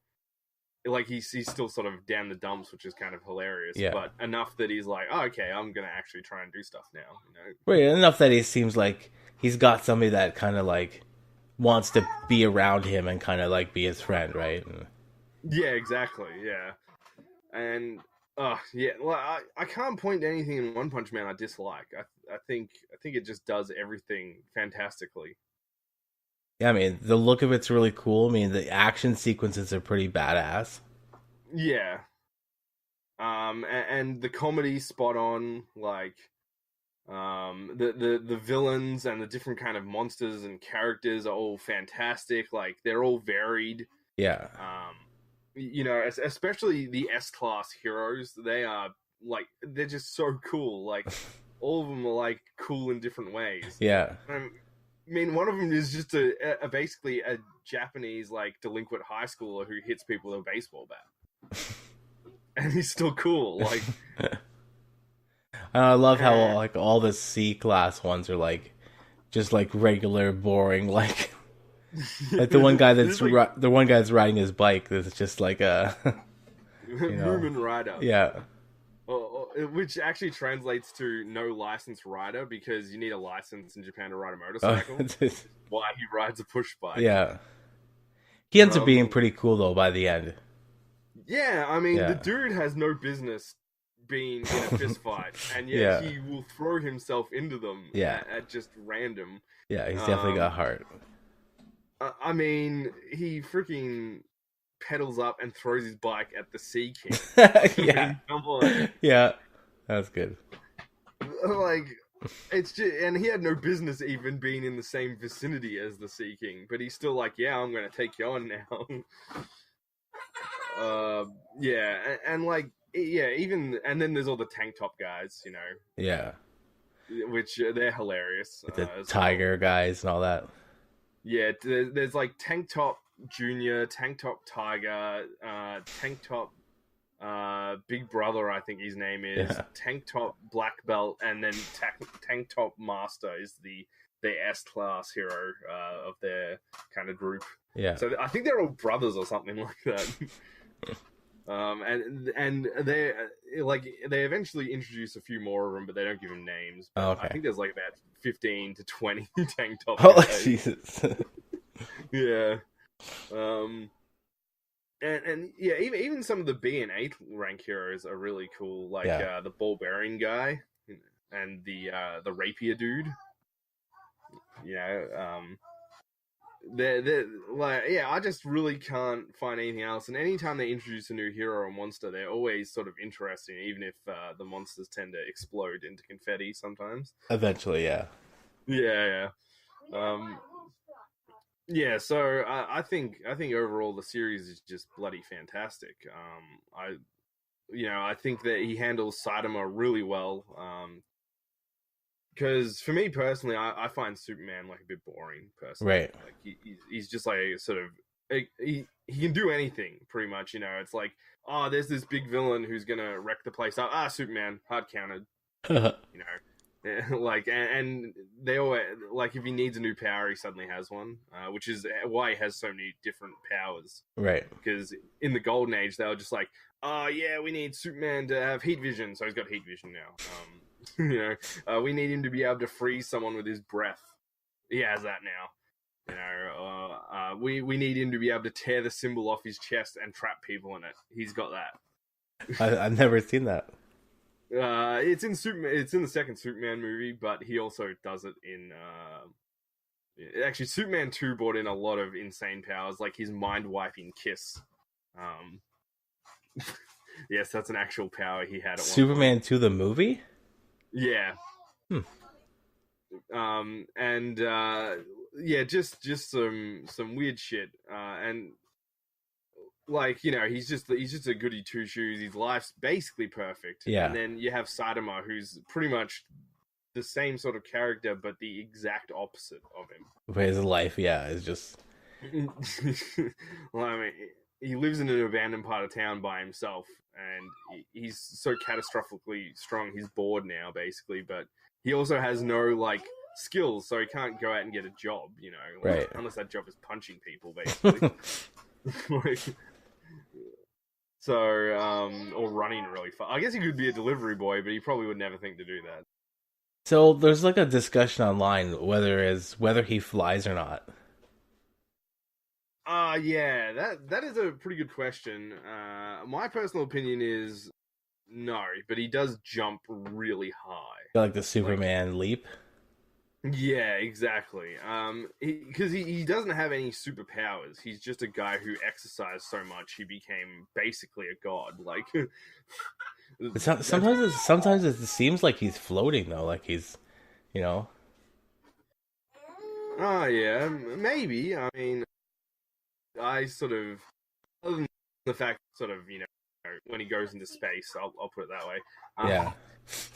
[SPEAKER 5] like he's still sort of down the dumps, which is kind of hilarious.
[SPEAKER 4] Yeah.
[SPEAKER 5] But enough that he's like, oh, okay, I'm gonna actually try and do stuff now. You know.
[SPEAKER 4] Right, enough that he seems like he's got somebody that kind of like wants to be around him and kind of like be his friend, right?
[SPEAKER 5] Yeah, exactly. Yeah, and. Yeah. Well, I can't point to anything in One Punch Man I dislike. I think it just does everything fantastically.
[SPEAKER 4] Yeah, I mean, the look of it's really cool. I mean, the action sequences are pretty badass.
[SPEAKER 5] Yeah. And the comedy's spot on. Like, the villains and the different kind of monsters and characters are all fantastic. Like, they're all varied.
[SPEAKER 4] Yeah.
[SPEAKER 5] You know, especially the S-class heroes, they are, like, they're just so cool. Like, all of them are, like, cool in different ways.
[SPEAKER 4] Yeah.
[SPEAKER 5] I mean, one of them is just basically a Japanese, like, delinquent high schooler who hits people with a baseball bat. And he's still cool, like...
[SPEAKER 4] And I love how, like, all the C-class ones are, like, just, like, regular, boring, like... Like the one guy that's riding his bike. That's just like a
[SPEAKER 5] Moomin rider.
[SPEAKER 4] Yeah,
[SPEAKER 5] which actually translates to no license rider because you need a license in Japan to ride a motorcycle. Why he rides a push bike?
[SPEAKER 4] Yeah, he ends up being pretty cool though by the end.
[SPEAKER 5] Yeah, I mean the dude has no business being in a fist fight, and yet he will throw himself into them. At just random.
[SPEAKER 4] Yeah, he's definitely got heart.
[SPEAKER 5] I mean, he freaking pedals up and throws his bike at the Sea King.
[SPEAKER 4] Yeah.
[SPEAKER 5] Come on.
[SPEAKER 4] Yeah, that's good.
[SPEAKER 5] Like, it's just, and he had no business even being in the same vicinity as the Sea King, but he's still like, yeah, I'm going to take you on now. And like, yeah, even, and then there's all the tank top guys, you know.
[SPEAKER 4] Yeah.
[SPEAKER 5] Which, they're hilarious.
[SPEAKER 4] The tiger guys and all that.
[SPEAKER 5] Yeah, there's like Tank Top Junior, Tank Top Tiger, Tank Top Big Brother, I think his name is, Tank Top Black Belt, and then Tank Top Master is the S-class hero of their kind of group.
[SPEAKER 4] Yeah.
[SPEAKER 5] So I think they're all brothers or something like that. And they like they eventually introduce a few more of them, but they don't give them names.
[SPEAKER 4] Oh, okay.
[SPEAKER 5] I think there's like about 15 to 20 tank top.
[SPEAKER 4] Oh Jesus!
[SPEAKER 5] Yeah. And yeah, even some of the B and A rank heroes are really cool. Like the ball bearing guy and the rapier dude. You know, they're like, yeah, I just really can't find anything else. And anytime they introduce a new hero or monster, they're always sort of interesting, even if the monsters tend to explode into confetti sometimes.
[SPEAKER 4] Eventually, yeah.
[SPEAKER 5] Yeah. Yeah, so I think overall the series is just bloody fantastic. I think that he handles Saitama really well. Because for me personally, I find Superman like a bit boring personally.
[SPEAKER 4] Right.
[SPEAKER 5] Like he's just like sort of he can do anything pretty much. You know, it's like, oh, there's this big villain who's gonna wreck the place up. Superman, hard counted. You know, like and they always like if he needs a new power, he suddenly has one, which is why he has so many different powers.
[SPEAKER 4] Right.
[SPEAKER 5] Because in the Golden Age, they were just like, oh yeah, we need Superman to have heat vision, so he's got heat vision now. You know, we need him to be able to freeze someone with his breath. He has that now. You know, we need him to be able to tear the symbol off his chest and trap people in it. He's got that.
[SPEAKER 4] I've never seen that.
[SPEAKER 5] It's in Superman. It's in the second Superman movie, but he also does it in. Actually, Superman 2 brought in a lot of insane powers, like his mind wiping kiss. Yes, that's an actual power he had. At
[SPEAKER 4] Superman 2, the movie.
[SPEAKER 5] Yeah. And yeah, just some weird shit. And like, you know, he's just a goody two shoes. His life's basically perfect.
[SPEAKER 4] Yeah.
[SPEAKER 5] And then you have Saitama, who's pretty much the same sort of character, but the exact opposite of him.
[SPEAKER 4] But his life, yeah, is just
[SPEAKER 5] Well, I mean, he lives in an abandoned part of town by himself, and he's so catastrophically strong. He's bored now, basically, but he also has no like skills, so he can't go out and get a job. You know, like,
[SPEAKER 4] right.
[SPEAKER 5] unless that job is punching people, basically. Like, so, or running really fast. I guess he could be a delivery boy, but he probably would never think to do that.
[SPEAKER 4] So there's like a discussion online whether he flies or not.
[SPEAKER 5] Yeah, that is a pretty good question. My personal opinion is no, but he does jump really high.
[SPEAKER 4] Like the Superman leap.
[SPEAKER 5] Yeah, exactly. Because he doesn't have any superpowers. He's just a guy who exercised so much he became basically a god. Like,
[SPEAKER 4] sometimes it seems like he's floating though, like he's, you know.
[SPEAKER 5] Oh yeah, maybe. I mean, I sort of, other than the fact, sort of, you know, when he goes into space, I'll put it that way.
[SPEAKER 4] Yeah.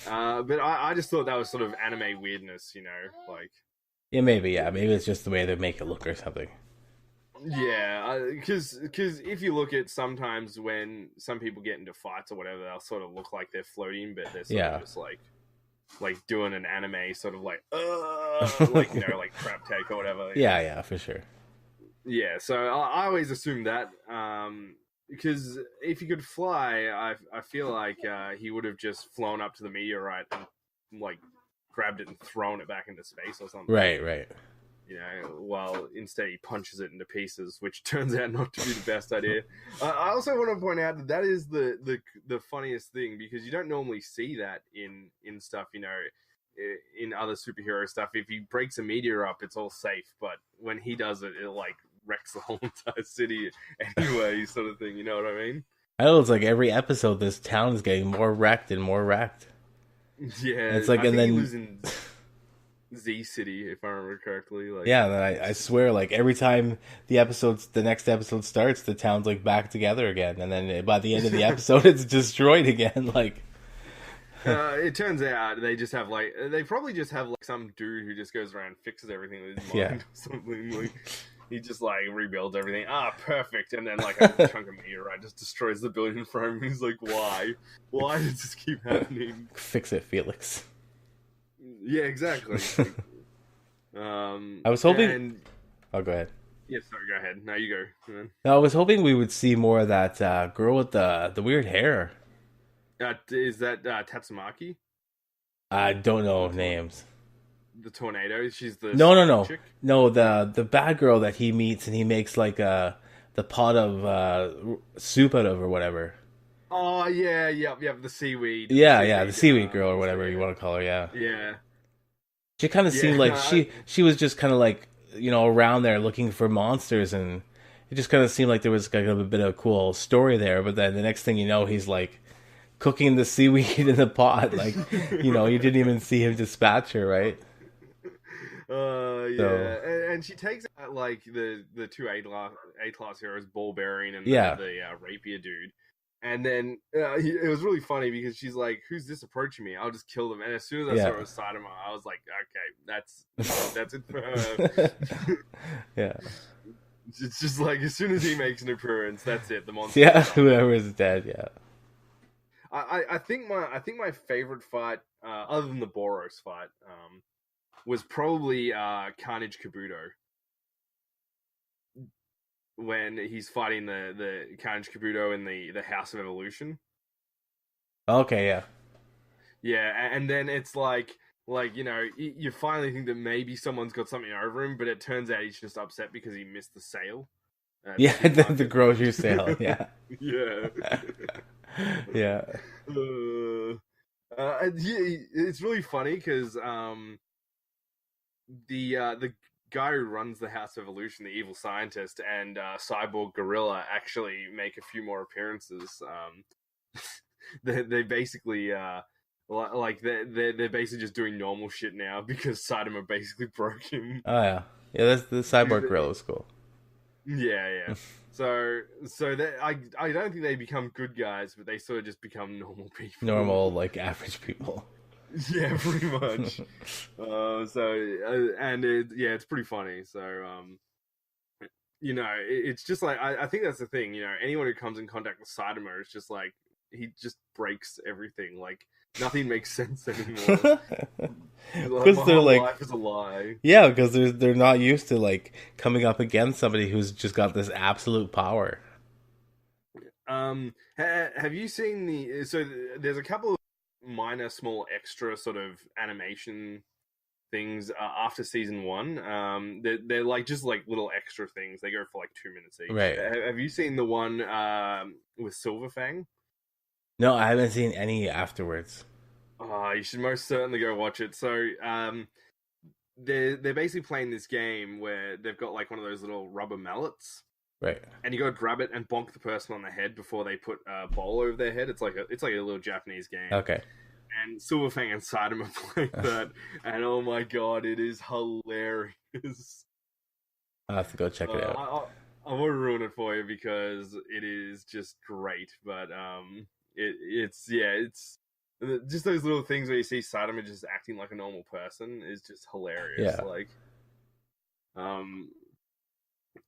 [SPEAKER 5] But I just thought that was sort of anime weirdness, you know, like.
[SPEAKER 4] Yeah, maybe it's just the way they make it look or something.
[SPEAKER 5] Yeah, because if you look at sometimes when some people get into fights or whatever, they'll sort of look like they're floating, but they're sort of just like doing an anime sort of like like, you know, like crab take or whatever.
[SPEAKER 4] Yeah, for sure.
[SPEAKER 5] Yeah, so I always assumed that. Because if he could fly, I feel like he would have just flown up to the meteorite and like grabbed it and thrown it back into space or something.
[SPEAKER 4] Right.
[SPEAKER 5] You know, while instead he punches it into pieces, which turns out not to be the best idea. I also want to point out that is the funniest thing, because you don't normally see that in stuff, you know, in other superhero stuff. If he breaks a meteor up, it's all safe, but when he does it, it like wrecks the whole entire city anyway, sort of thing. You know what I mean?
[SPEAKER 4] I know, it's like every episode, this town is getting more wrecked and more wrecked.
[SPEAKER 5] Yeah,
[SPEAKER 4] it's like,
[SPEAKER 5] I
[SPEAKER 4] and
[SPEAKER 5] think
[SPEAKER 4] then
[SPEAKER 5] he lives in Z City, if I remember correctly. Like,
[SPEAKER 4] yeah, then I swear, like every time the next episode starts, the town's like back together again, and then by the end of the episode, it's destroyed again. Like,
[SPEAKER 5] it turns out they probably just have like some dude who just goes around and fixes everything with his mind or something. Like, he just like rebuilds everything. Perfect. And then like a chunk of meteorite just destroys the building in front of him. He's like, why? Why does this keep happening?
[SPEAKER 4] Fix it, Felix.
[SPEAKER 5] Yeah, exactly.
[SPEAKER 4] I was hoping. Oh, go ahead.
[SPEAKER 5] Yeah, sorry. Go ahead. Now you go.
[SPEAKER 4] No, I was hoping we would see more of that girl with the weird hair.
[SPEAKER 5] Is that Tatsumaki?
[SPEAKER 4] I don't know names.
[SPEAKER 5] The tornado. She's the
[SPEAKER 4] no
[SPEAKER 5] chick?
[SPEAKER 4] No, the bad girl that he meets and he makes like the pot of soup out of or whatever.
[SPEAKER 5] Oh yeah, the seaweed.
[SPEAKER 4] Yeah, the seaweed girl or whatever you want to call her. Yeah. She kind of seemed like she was just kind of like, you know, around there looking for monsters, and it just kind of seemed like there was kind of a bit of a cool story there. But then the next thing you know, he's like cooking the seaweed in the pot. Like, you know, you didn't even see him dispatch her, right?
[SPEAKER 5] Yeah, so. And she takes out like the two A-class heroes, Ball Bearing and the rapier dude. And then it was really funny because she's like, "Who's this approaching me? I'll just kill them." And as soon as I saw it was Saitama, I was like, "Okay, that's it for her."
[SPEAKER 4] Yeah,
[SPEAKER 5] it's just like as soon as he makes an appearance, that's it. The monster.
[SPEAKER 4] Yeah, whoever is dead. Yeah.
[SPEAKER 5] I think my favorite fight, other than the Boros fight, was probably Carnage Kabuto. When he's fighting the Carnage Kabuto in the House of Evolution.
[SPEAKER 4] Okay, yeah.
[SPEAKER 5] Yeah, and then it's like you know, you finally think that maybe someone's got something over him, but it turns out he's just upset because he missed the sale.
[SPEAKER 4] The grocery sale, yeah.
[SPEAKER 5] Yeah.
[SPEAKER 4] Yeah.
[SPEAKER 5] It's really funny because the guy who runs the House of Evolution, the evil scientist, and Cyborg Gorilla actually make a few more appearances. They basically they're basically just doing normal shit now because Saitama basically broke him.
[SPEAKER 4] Oh yeah, that's the Cyborg Gorilla was cool.
[SPEAKER 5] Yeah. So that I don't think they become good guys, but they sort of just become normal people.
[SPEAKER 4] Normal, like average people.
[SPEAKER 5] Yeah, pretty much. It's pretty funny. So it's just like I think that's the thing. Anyone who comes in contact with Saitama is just like he just breaks everything. Like nothing makes sense anymore.
[SPEAKER 4] Because
[SPEAKER 5] My
[SPEAKER 4] they're
[SPEAKER 5] whole
[SPEAKER 4] like,
[SPEAKER 5] life is a lie.
[SPEAKER 4] yeah, because they're not used to like coming up against somebody who's just got this absolute power.
[SPEAKER 5] Have you seen there's a couple of minor, small, extra sort of animation things after season 1. They're like just like little extra things. They go for like 2 minutes each.
[SPEAKER 4] Right.
[SPEAKER 5] Have you seen the one with Silverfang?
[SPEAKER 4] No, I haven't seen any afterwards.
[SPEAKER 5] Oh, you should most certainly go watch it. So, they're basically playing this game where they've got like one of those little rubber mallets,
[SPEAKER 4] Right.
[SPEAKER 5] and you got to grab it and bonk the person on the head before they put a bowl over their head. It's like a little Japanese game.
[SPEAKER 4] Okay.
[SPEAKER 5] And Silverfang and Saitama play that, and oh my god, it is hilarious.
[SPEAKER 4] I'll have to go check it out.
[SPEAKER 5] I won't ruin it for you because it is just great. But it's just those little things where you see Saitama just acting like a normal person is just hilarious.
[SPEAKER 4] Yeah.
[SPEAKER 5] Like,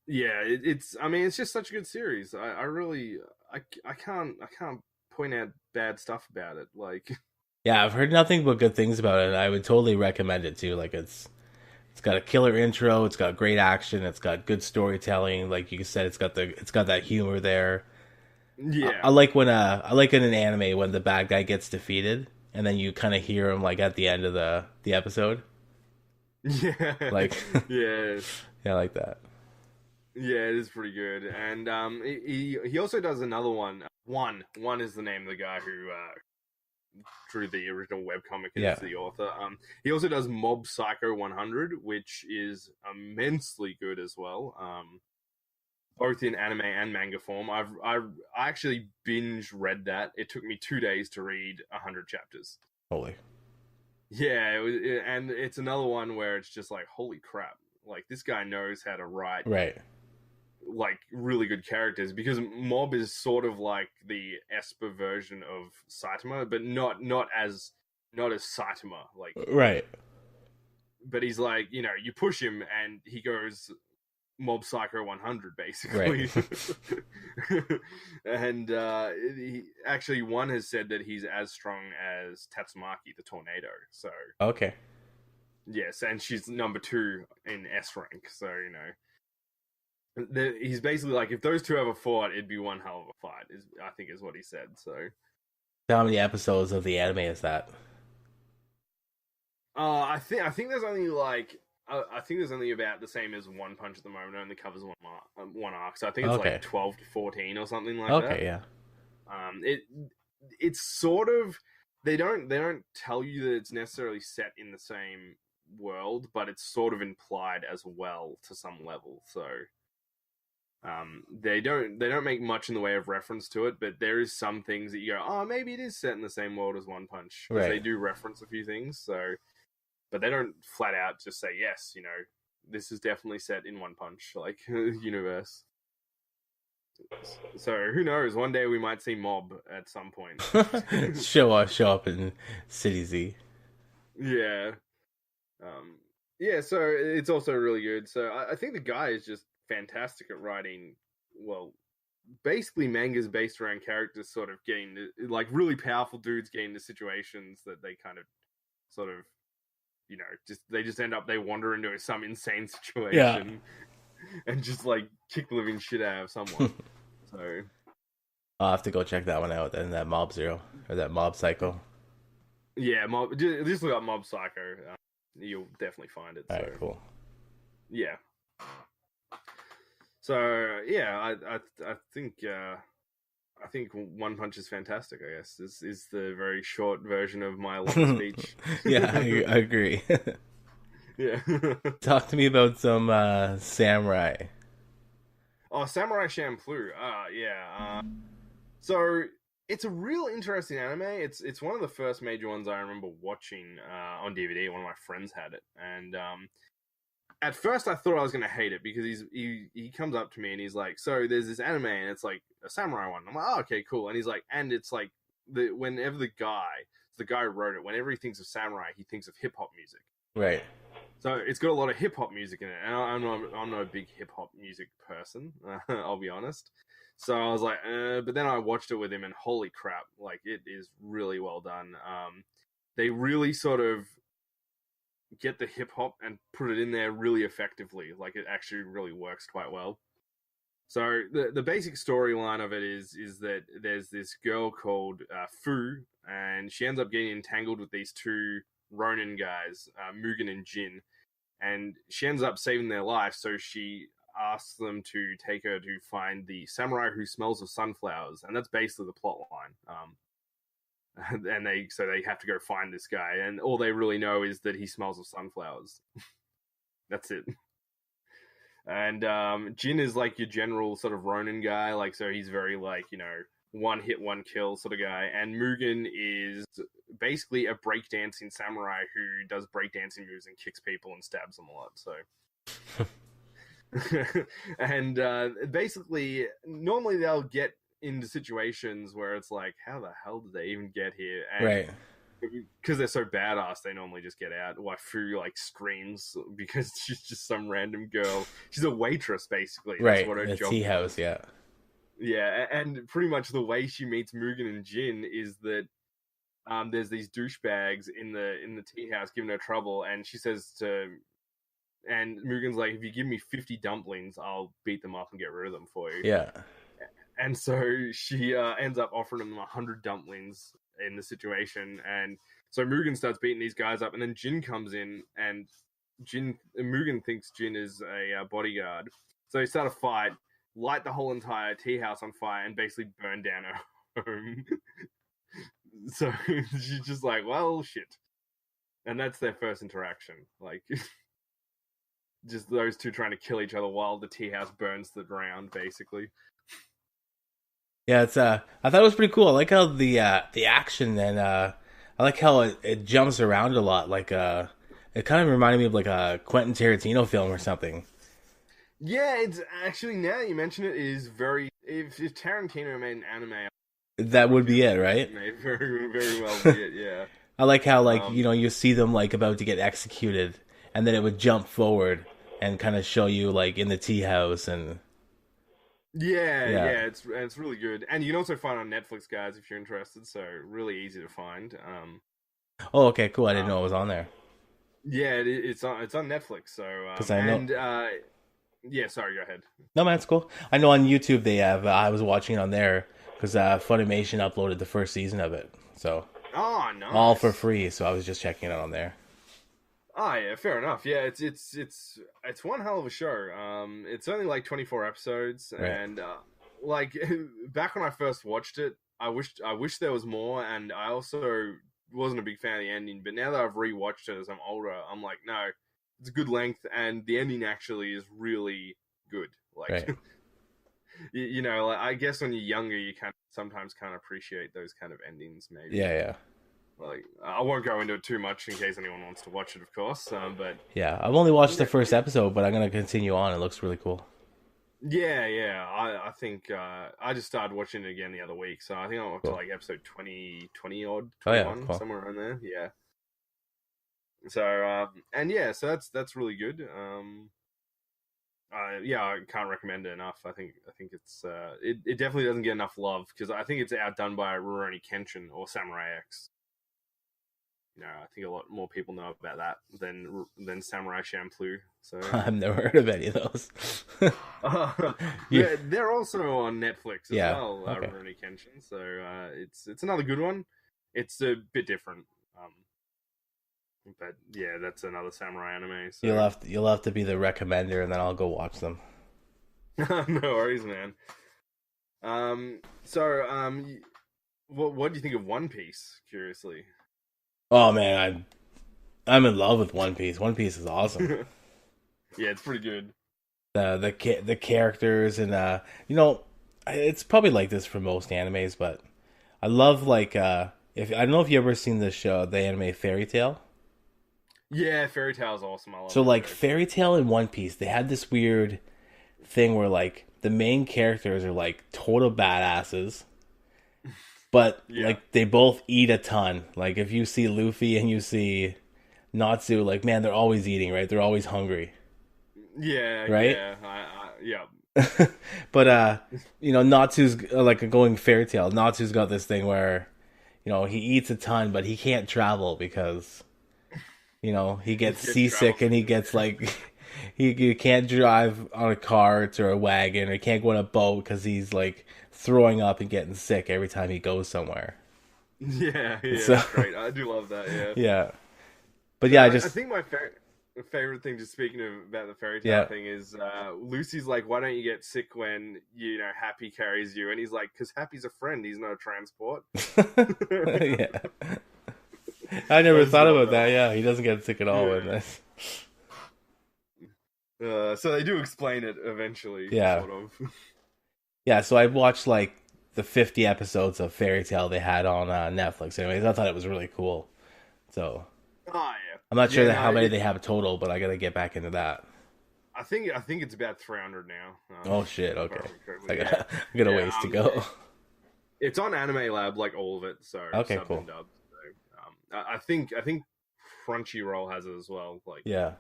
[SPEAKER 5] it's just such a good series. I really can't point out bad stuff about it. Like,
[SPEAKER 4] Yeah, I've heard nothing but good things about it, and I would totally recommend it too. Like it's got a killer intro, it's got great action, it's got good storytelling. Like you said, it's got that humor there.
[SPEAKER 5] yeah,
[SPEAKER 4] I like in an anime when the bad guy gets defeated, and then you kind of hear him like at the end of the episode.
[SPEAKER 5] yeah,
[SPEAKER 4] Like,
[SPEAKER 5] yeah.
[SPEAKER 4] yeah, I like that.
[SPEAKER 5] Yeah, it is pretty good, and he also does another one. One is the name of the guy who drew the original webcomic as the author. He also does Mob Psycho 100, which is immensely good as well. Both in anime and manga form. I actually binge read that. It took me 2 days to read 100 chapters.
[SPEAKER 4] Holy.
[SPEAKER 5] Yeah, and it's another one where it's just like, holy crap! Like this guy knows how to write.
[SPEAKER 4] Right.
[SPEAKER 5] Like really good characters, because Mob is sort of like the Esper version of Saitama, but not as Saitama, like,
[SPEAKER 4] right.
[SPEAKER 5] But he's like, you push him and he goes Mob Psycho 100 basically.
[SPEAKER 4] Right.
[SPEAKER 5] And one has said that he's as strong as Tatsumaki the Tornado. So
[SPEAKER 4] Okay.
[SPEAKER 5] yes, and she's number 2 in S rank, so he's basically like, if those two ever fought, it'd be one hell of a fight. I think is what he said. So,
[SPEAKER 4] How many episodes of the anime is that?
[SPEAKER 5] I think there's only like I think there's only about the same as One Punch at the moment. It only covers one arc, so I think it's like 12 to 14 or something like that.
[SPEAKER 4] Okay, yeah.
[SPEAKER 5] It's sort of, they don't tell you that it's necessarily set in the same world, but it's sort of implied as well to some level. So. They don't make much in the way of reference to it, but there is some things that you go, oh, maybe it is set in the same world as One Punch. Right. They do reference a few things, but they don't flat out just say, yes, this is definitely set in One Punch, like, universe. So who knows? One day we might see Mob at some point.
[SPEAKER 4] show up in City Z.
[SPEAKER 5] Yeah. So it's also really good. So I think the guy is just fantastic at writing, well, basically mangas based around characters sort of getting like really powerful dudes getting into situations that they kind of sort of just end up, they wander into some insane situation and just like kick the living shit out of someone. So
[SPEAKER 4] I'll have to go check that one out then, that Mob Zero or that Mob Psycho.
[SPEAKER 5] Yeah, just look up Mob Psycho. You'll definitely find it.
[SPEAKER 4] Alright, cool.
[SPEAKER 5] Yeah. So yeah, I think One Punch is fantastic. I guess this is the very short version of my long speech.
[SPEAKER 4] Yeah, I agree.
[SPEAKER 5] Yeah.
[SPEAKER 4] Talk to me about some Samurai.
[SPEAKER 5] Oh, Samurai Champloo. Yeah. So it's a real interesting anime. It's one of the first major ones I remember watching on DVD. One of my friends had it, and at first I thought I was gonna hate it because he comes up to me and he's like, so there's this anime and it's like a samurai one. I'm like, oh, okay, cool. And he's like, and it's like whenever the guy who wrote it, whenever he thinks of samurai, he thinks of hip hop music.
[SPEAKER 4] Right.
[SPEAKER 5] So it's got a lot of hip hop music in it, and I'm not a big hip hop music person. I'll be honest. So I was like, but then I watched it with him, and holy crap, like it is really well done. They really sort of get the hip hop and put it in there really effectively. Like it actually really works quite well. So the basic storyline of it is that there's this girl called Fu, and she ends up getting entangled with these two Ronin guys, Mugen and Jin, and she ends up saving their life. So she asks them to take her to find the samurai who smells of sunflowers, and that's basically the plot line. And they have to go find this guy, and all they really know is that he smells of sunflowers. That's it. And Jin is like your general sort of Ronin guy, like, so he's very like, you know, one hit, one kill sort of guy. And Mugen is basically a breakdancing samurai who does breakdancing moves and kicks people and stabs them a lot. So, and basically, normally they'll get into situations where it's like, how the hell did they even get here? And
[SPEAKER 4] right.
[SPEAKER 5] Because they're so badass, they normally just get out. Why Fu like screams because she's just some random girl. She's a waitress, basically.
[SPEAKER 4] Right.
[SPEAKER 5] That's what her job
[SPEAKER 4] tea house, yeah.
[SPEAKER 5] Yeah, and pretty much the way she meets Mugen and Jin is that there's these douchebags in the tea house giving her trouble, and she says and Mugen's like, if you give me 50 dumplings, I'll beat them up and get rid of them for you.
[SPEAKER 4] Yeah.
[SPEAKER 5] And so she ends up offering them 100 dumplings in the situation, and so Mugen starts beating these guys up, and then Jin comes in, and Mugen thinks Jin is a bodyguard, so they start a fight, light the whole entire tea house on fire, and basically burn down her home. So she's just like, well, shit. And that's their first interaction, like just those two trying to kill each other while the tea house burns to the ground, basically.
[SPEAKER 4] Yeah, it's I thought it was pretty cool. I like how the action, and I like how it jumps around a lot. Like it kind of reminded me of like a Quentin Tarantino film or something.
[SPEAKER 5] Yeah, it's actually, now that you mention it, is very. If Tarantino made an anime,
[SPEAKER 4] that would be it, right?
[SPEAKER 5] May very, very well be it. Yeah.
[SPEAKER 4] I like how you see them like about to get executed, and then it would jump forward and kind of show you like in the tea house and.
[SPEAKER 5] Yeah, it's really good, and you can also find it on Netflix, guys, if you're interested. So really easy to find.
[SPEAKER 4] Oh, okay, cool. I didn't know it was on there.
[SPEAKER 5] Yeah, it's on Netflix. So yeah, sorry, go ahead.
[SPEAKER 4] No, man, it's cool. I know on YouTube they have. I was watching it on there because Funimation uploaded the first season of it, so
[SPEAKER 5] nice.
[SPEAKER 4] All for free. So I was just checking it out on there.
[SPEAKER 5] Oh yeah, fair enough. Yeah, it's one hell of a show. It's only like 24 episodes,
[SPEAKER 4] right.
[SPEAKER 5] And like back when I first watched it, I wish there was more, and I also wasn't a big fan of the ending. But now that I've rewatched it as I'm older, I'm like, no, it's a good length, and the ending actually is really good. Like,
[SPEAKER 4] right.
[SPEAKER 5] you know, like, I guess when you're younger, you sometimes can't appreciate those kind of endings. Maybe.
[SPEAKER 4] Yeah.
[SPEAKER 5] Like, I won't go into it too much in case anyone wants to watch it, of course. But
[SPEAKER 4] yeah, I've only watched the first episode, but I'm gonna continue on. It looks really cool.
[SPEAKER 5] Yeah. I think I just started watching it again the other week, so I think I'm up to like episode 20 odd, 21,
[SPEAKER 4] cool.
[SPEAKER 5] Somewhere around there. Yeah. So so that's really good. I can't recommend it enough. I think it's it definitely doesn't get enough love because I think it's outdone by Rurouni Kenshin or Samurai X. You know, I think a lot more people know about that than Samurai Champloo. So
[SPEAKER 4] I've never heard of any of those.
[SPEAKER 5] yeah, they're also on Netflix as well.
[SPEAKER 4] Okay.
[SPEAKER 5] Rurouni Kenshin, so it's another good one. It's a bit different, but yeah, that's another samurai anime. So.
[SPEAKER 4] You'll have to be the recommender, and then I'll go watch them.
[SPEAKER 5] No worries, man. What do you think of One Piece? Curiously.
[SPEAKER 4] Oh man, I'm in love with One Piece. One Piece is awesome.
[SPEAKER 5] Yeah, it's pretty good.
[SPEAKER 4] The characters and it's probably like this for most animes, but I love like if I don't know if you ever seen the show, the anime Fairy Tail.
[SPEAKER 5] Yeah, Fairy Tail's awesome. I love
[SPEAKER 4] So
[SPEAKER 5] that
[SPEAKER 4] like
[SPEAKER 5] show.
[SPEAKER 4] Fairy Tail and One Piece, they had this weird thing where like the main characters are like total badasses, but
[SPEAKER 5] Yeah.
[SPEAKER 4] like they both eat a ton. Like if you see Luffy and you see Natsu, like man, they're always eating, right? They're always hungry.
[SPEAKER 5] Yeah,
[SPEAKER 4] Right?
[SPEAKER 5] Yeah.
[SPEAKER 4] But you know, Natsu's like going Fairy Tail. Natsu's got this thing where, you know, he eats a ton, but he can't travel because, you know, he gets
[SPEAKER 5] gets
[SPEAKER 4] seasick
[SPEAKER 5] travel
[SPEAKER 4] and he gets like he can't drive on a cart or a wagon, or he can't go on a boat because he's like throwing up and getting sick every time he goes somewhere.
[SPEAKER 5] Yeah,
[SPEAKER 4] So-
[SPEAKER 5] that's great. I do love that. Yeah.
[SPEAKER 4] Yeah, but yeah,
[SPEAKER 5] I
[SPEAKER 4] just
[SPEAKER 5] think my favorite thing, just speaking about the Fairy Tail
[SPEAKER 4] Yeah.
[SPEAKER 5] thing, is Lucy's like, "Why don't you get sick when you know Happy carries you?" And he's like, "Because Happy's a friend. He's not a transport."
[SPEAKER 4] yeah. I never
[SPEAKER 5] just
[SPEAKER 4] thought
[SPEAKER 5] love
[SPEAKER 4] about
[SPEAKER 5] that.
[SPEAKER 4] that. Yeah, he doesn't get sick at all
[SPEAKER 5] Yeah.
[SPEAKER 4] in this.
[SPEAKER 5] So they do explain it eventually.
[SPEAKER 4] Yeah.
[SPEAKER 5] Sort of.
[SPEAKER 4] Yeah, so I watched like the 50 episodes of Fairy Tail they had on Netflix. Anyways, I thought it was really cool. So
[SPEAKER 5] Oh yeah.
[SPEAKER 4] I'm not sure
[SPEAKER 5] Yeah,
[SPEAKER 4] how
[SPEAKER 5] no,
[SPEAKER 4] many
[SPEAKER 5] it-
[SPEAKER 4] they have total, but I gotta get back into that.
[SPEAKER 5] I think it's about 300 now.
[SPEAKER 4] Oh shit! Okay,
[SPEAKER 5] if I remember correctly.
[SPEAKER 4] I
[SPEAKER 5] Yeah.
[SPEAKER 4] got a
[SPEAKER 5] Yeah,
[SPEAKER 4] ways to go.
[SPEAKER 5] It's on Anime Lab, like all of it. So
[SPEAKER 4] Okay,
[SPEAKER 5] subbed
[SPEAKER 4] cool.
[SPEAKER 5] and dubbed. So, I think Crunchyroll has it as well. Like
[SPEAKER 4] Yeah.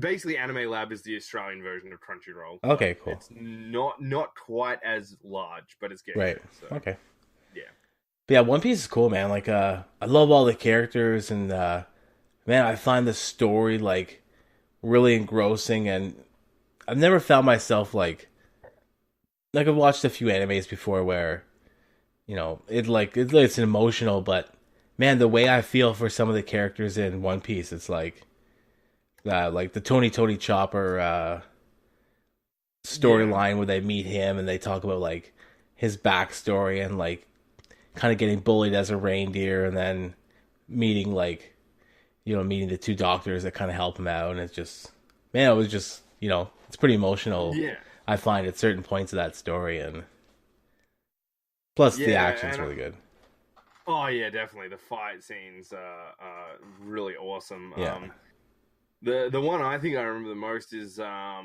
[SPEAKER 5] basically, Anime Lab is the Australian version of Crunchyroll.
[SPEAKER 4] Okay,
[SPEAKER 5] Like,
[SPEAKER 4] cool.
[SPEAKER 5] It's not quite as large, but it's getting
[SPEAKER 4] Right.
[SPEAKER 5] there, so,
[SPEAKER 4] Okay.
[SPEAKER 5] Yeah.
[SPEAKER 4] But yeah, One Piece is cool, man. Like, I love all the characters, and man, I find the story like really engrossing, and I've never found myself like I've watched a few animes before where, you know, it's emotional, but man, the way I feel for some of the characters in One Piece, it's like the Tony Chopper storyline where they meet him and they talk about like his backstory and like kind of getting bullied as a reindeer, and then meeting meeting the two doctors that kind of help him out, and it's just, man, it was just, you know, it's pretty emotional.
[SPEAKER 5] Yeah.
[SPEAKER 4] I find at certain points of that story, and plus the
[SPEAKER 5] Yeah,
[SPEAKER 4] action's
[SPEAKER 5] and
[SPEAKER 4] really good.
[SPEAKER 5] Oh yeah, definitely. The fight scenes are really awesome.
[SPEAKER 4] Yeah.
[SPEAKER 5] The one I think I remember the most is I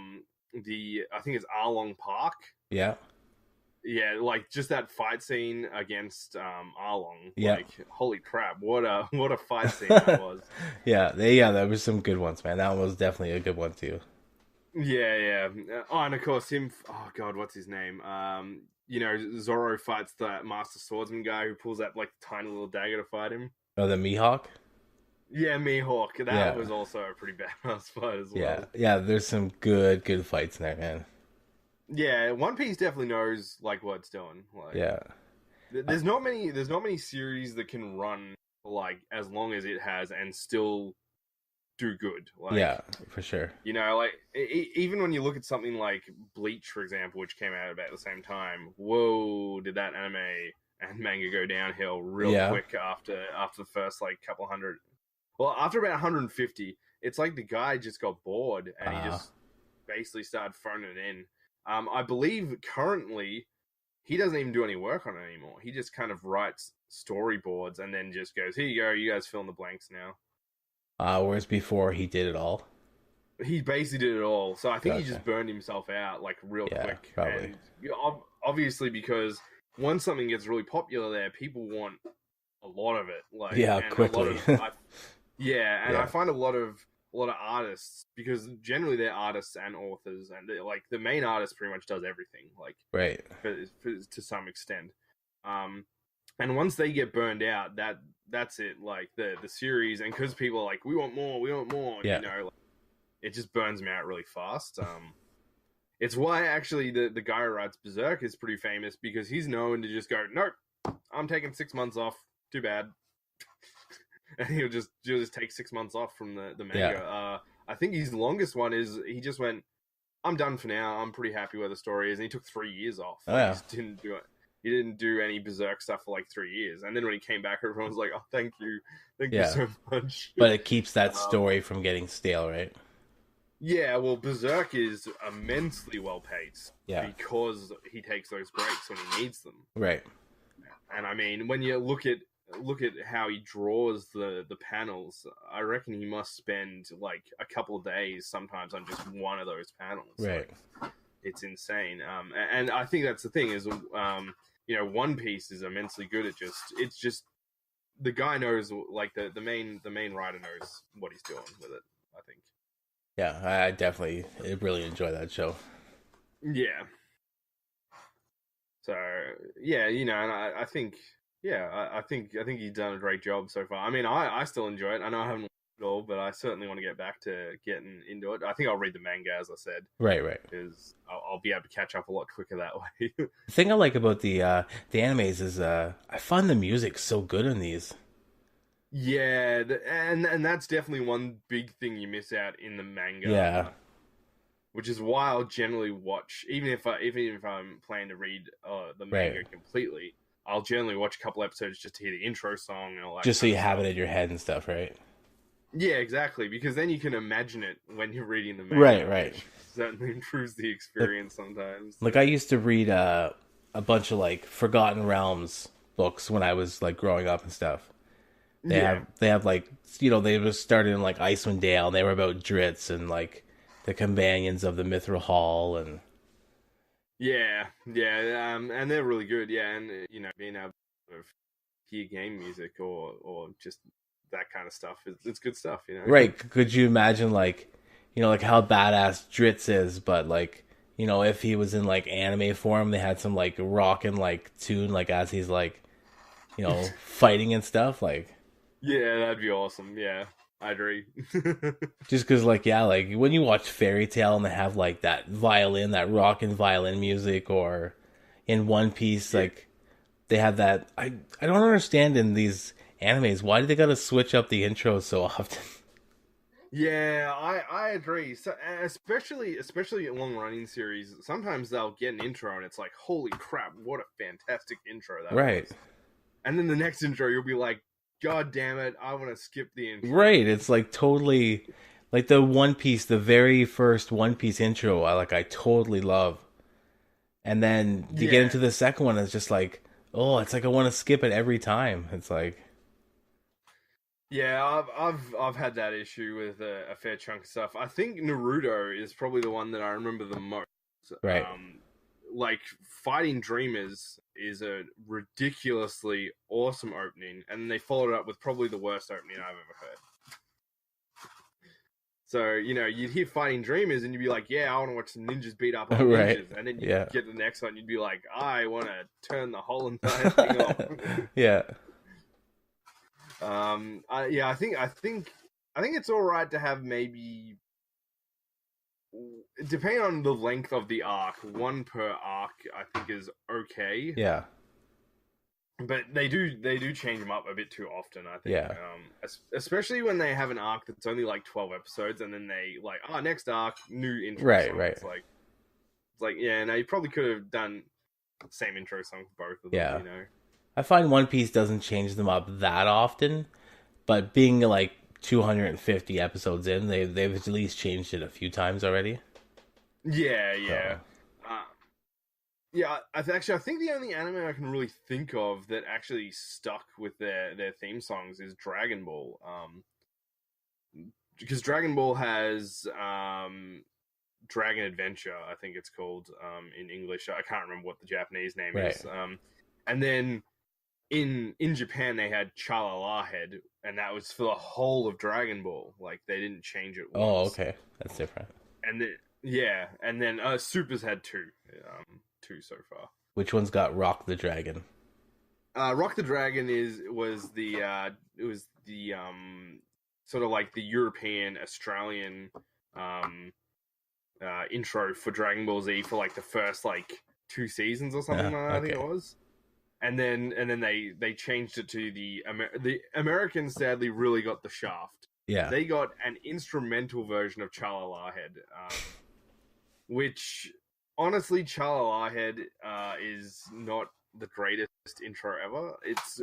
[SPEAKER 5] think it's Arlong Park.
[SPEAKER 4] Yeah,
[SPEAKER 5] Yeah, like just that fight scene against Arlong.
[SPEAKER 4] Yeah.
[SPEAKER 5] Like, holy crap, what a fight scene that was.
[SPEAKER 4] there was some good ones, man. That one was definitely a good one too.
[SPEAKER 5] Yeah. Oh, and of course him. Oh God, what's his name? You know, Zoro fights that Master Swordsman guy who pulls that like tiny little dagger to fight him.
[SPEAKER 4] Oh, the Mihawk.
[SPEAKER 5] Yeah, Mihawk. That
[SPEAKER 4] Yeah.
[SPEAKER 5] was also a pretty badass fight as well.
[SPEAKER 4] Yeah. There's some good fights in there, man.
[SPEAKER 5] Yeah, One Piece definitely knows like what it's doing. Like,
[SPEAKER 4] Yeah,
[SPEAKER 5] there's not many series that can run like as long as it has and still do good. Like,
[SPEAKER 4] yeah, for sure.
[SPEAKER 5] you know, like even when you look at something like Bleach, for example, which came out about the same time. Whoa, did that anime and manga go downhill real
[SPEAKER 4] Yeah.
[SPEAKER 5] quick after the first like couple hundred? Well, after about 150, it's like the guy just got bored and he just basically started phoning it in. I believe currently he doesn't even do any work on it anymore. He just kind of writes storyboards and then just goes, "Here you go, you guys fill in the blanks now."
[SPEAKER 4] Whereas before he did it all.
[SPEAKER 5] He basically did it all. So I think he
[SPEAKER 4] Gotcha.
[SPEAKER 5] just burned himself out like real
[SPEAKER 4] Yeah,
[SPEAKER 5] quick.
[SPEAKER 4] probably.
[SPEAKER 5] And obviously because once something gets really popular there, people want a lot of it. Like,
[SPEAKER 4] Yeah,
[SPEAKER 5] and a lot
[SPEAKER 4] quickly.
[SPEAKER 5] of- yeah,
[SPEAKER 4] Yeah.
[SPEAKER 5] I find a lot of artists, because generally they're artists and authors, and like the main artist pretty much does everything, like
[SPEAKER 4] Right.
[SPEAKER 5] to some extent. And once they get burned out, that's it. Like the series, and because people are like, we want more,
[SPEAKER 4] Yeah.
[SPEAKER 5] you know, like, it just burns me out really fast. It's why actually the guy who writes Berserk is pretty famous, because he's known to just go, nope, I'm taking 6 months off. Too bad. And he'll just take 6 months off from the manga.
[SPEAKER 4] Yeah.
[SPEAKER 5] I think his longest one is he just went, I'm done for now. I'm pretty happy where the story is, and he took 3 years off.
[SPEAKER 4] Oh, yeah.
[SPEAKER 5] He just didn't do it. He didn't do any Berserk stuff for like 3 years, and then when he came back, everyone was like, "Oh, thank you
[SPEAKER 4] Yeah.
[SPEAKER 5] so much."
[SPEAKER 4] But it keeps that story from getting stale, right?
[SPEAKER 5] Yeah, well, Berserk is immensely well paced,
[SPEAKER 4] Yeah.
[SPEAKER 5] because he takes those breaks when he needs them.
[SPEAKER 4] Right.
[SPEAKER 5] And I mean, when you look at look at how he draws the panels, I reckon he must spend like a couple of days sometimes on just one of those panels.
[SPEAKER 4] Right.
[SPEAKER 5] Like, it's insane. And I think that's the thing is, One Piece is immensely good at it's just the guy knows, like the main writer knows what he's doing with it, I think.
[SPEAKER 4] Yeah, I definitely really enjoy that show.
[SPEAKER 5] Yeah. So yeah, and I think I think he's done a great job so far. I mean, I still enjoy it. I know I haven't watched it all, but I certainly want to get back to getting into it. I think I'll read the manga, as I said.
[SPEAKER 4] Right.
[SPEAKER 5] Because I'll be able to catch up a lot quicker that way.
[SPEAKER 4] The thing I like about the animes is I find the music so good in these.
[SPEAKER 5] Yeah, and that's definitely one big thing you miss out in the manga.
[SPEAKER 4] Yeah.
[SPEAKER 5] Which is why I'll generally watch, even if I'm planning to read the manga completely, I'll generally watch a couple episodes just to hear the intro song and all that.
[SPEAKER 4] Just so you have it in your head and stuff, right?
[SPEAKER 5] Yeah, exactly. Because then you can imagine it when you're reading the manga.
[SPEAKER 4] Right.
[SPEAKER 5] Which certainly improves the experience sometimes.
[SPEAKER 4] Like I used to read a bunch of like Forgotten Realms books when I was like growing up and stuff. They have like they were started in like Icewind Dale, and they were about Dritz and like the companions of the Mithril Hall, and
[SPEAKER 5] and they're really good. Yeah, and being able to hear game music or just that kind of stuff, it's good stuff.
[SPEAKER 4] Right? Could you imagine like like how badass Dritz is, but like if he was in like anime form, they had some like rockin' like tune like as he's like fighting and stuff like.
[SPEAKER 5] Yeah, that'd be awesome. Yeah, I agree.
[SPEAKER 4] Just because, like when you watch Fairy Tail and they have like that violin, that rockin' violin music, or in One Piece, like they have that. I don't understand in these animes why do they gotta switch up the intro so often.
[SPEAKER 5] Yeah, I agree. So especially in long running series, sometimes they'll get an intro and it's like, holy crap, what a fantastic intro that was. And then the next intro, you'll be like, God damn it, I want to skip the intro.
[SPEAKER 4] Right, it's like totally like the One Piece, the very first One Piece intro, I totally love. And then you get into the second one, it's just like, oh, it's like I want to skip it every time. It's like,
[SPEAKER 5] yeah, I've had that issue with a fair chunk of stuff. I think Naruto is probably the one that I remember the most.
[SPEAKER 4] Right.
[SPEAKER 5] Like Fighting Dreamers is a ridiculously awesome opening, and they followed it up with probably the worst opening I've ever heard. So you'd hear Fighting Dreamers and you'd be like, yeah, I want to watch some ninjas beat up on ninjas, and then you get to the next one, you'd be like, I want to turn the whole entire thing off.
[SPEAKER 4] Yeah.
[SPEAKER 5] I think it's all right to have maybe, depending on the length of the arc, one per arc I think is okay.
[SPEAKER 4] Yeah.
[SPEAKER 5] But they do change them up a bit too often, I think.
[SPEAKER 4] Yeah.
[SPEAKER 5] Especially when they have an arc that's only like 12 episodes, and then they like, next arc, new intro song.
[SPEAKER 4] Right.
[SPEAKER 5] It's like, yeah, no, you probably could have done the same intro song for both of them,
[SPEAKER 4] I find One Piece doesn't change them up that often, but being like 250 episodes in, they've at least changed it a few times already.
[SPEAKER 5] Yeah.
[SPEAKER 4] So.
[SPEAKER 5] I think the only anime I can really think of that actually stuck with their theme songs is Dragon Ball. Because Dragon Ball has Dragon Adventure, I think it's called in English. I can't remember what the Japanese name is. And then in Japan they had Chalala Head, and that was for the whole of Dragon Ball. Like they didn't change it once.
[SPEAKER 4] Oh, okay, that's different.
[SPEAKER 5] And then Super's had two so far.
[SPEAKER 4] Which one's got Rock the Dragon?
[SPEAKER 5] Rock the Dragon was the sort of like the European Australian intro for Dragon Ball Z for like the first like 2 seasons or something like that, I think it was. And then they changed it to the Americans sadly really got the shaft.
[SPEAKER 4] Yeah.
[SPEAKER 5] They got an instrumental version of Chalala Head, which honestly, Chalala Head is not the greatest intro ever. It's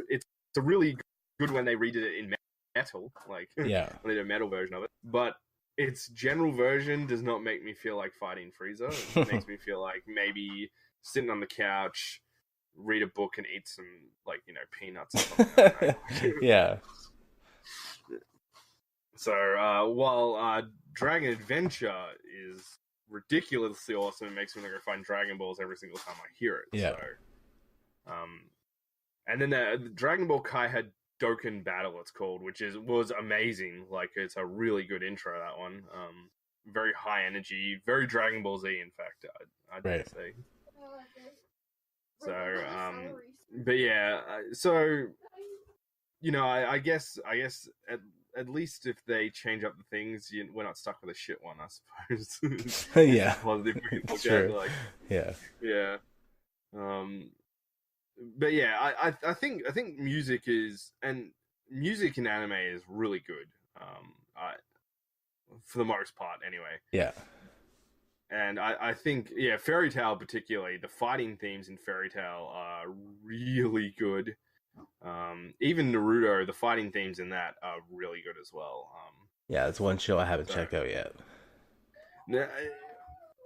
[SPEAKER 5] a really good when they redid it in metal, like when they did a metal version of it. But its general version does not make me feel like fighting Frieza. It makes me feel like maybe sitting on the couch, read a book and eat some peanuts or something. I don't know.
[SPEAKER 4] Yeah.
[SPEAKER 5] So while Dragon Adventure is ridiculously awesome, it makes me want to go find Dragon Balls every single time I hear it.
[SPEAKER 4] Yeah.
[SPEAKER 5] So, and then the Dragon Ball Kai had Dokkan Battle, it's called, which was amazing. Like, it's a really good intro, that one. Very high energy, very Dragon Ball Z, in fact, I'd
[SPEAKER 4] Right.
[SPEAKER 5] say. So, but yeah, so, I guess at least if they change up the things, we're not stuck with a shit one, I suppose.
[SPEAKER 4] Yeah.
[SPEAKER 5] Positive we can look
[SPEAKER 4] Sure.
[SPEAKER 5] at,
[SPEAKER 4] Yeah.
[SPEAKER 5] yeah. But yeah, I think music in anime is really good. For the most part, anyway.
[SPEAKER 4] Yeah.
[SPEAKER 5] And I think, Fairy Tail particularly, the fighting themes in Fairy Tail are really good. Even Naruto, the fighting themes in that are really good as well.
[SPEAKER 4] Yeah, it's one show I haven't checked out yet.
[SPEAKER 5] Now,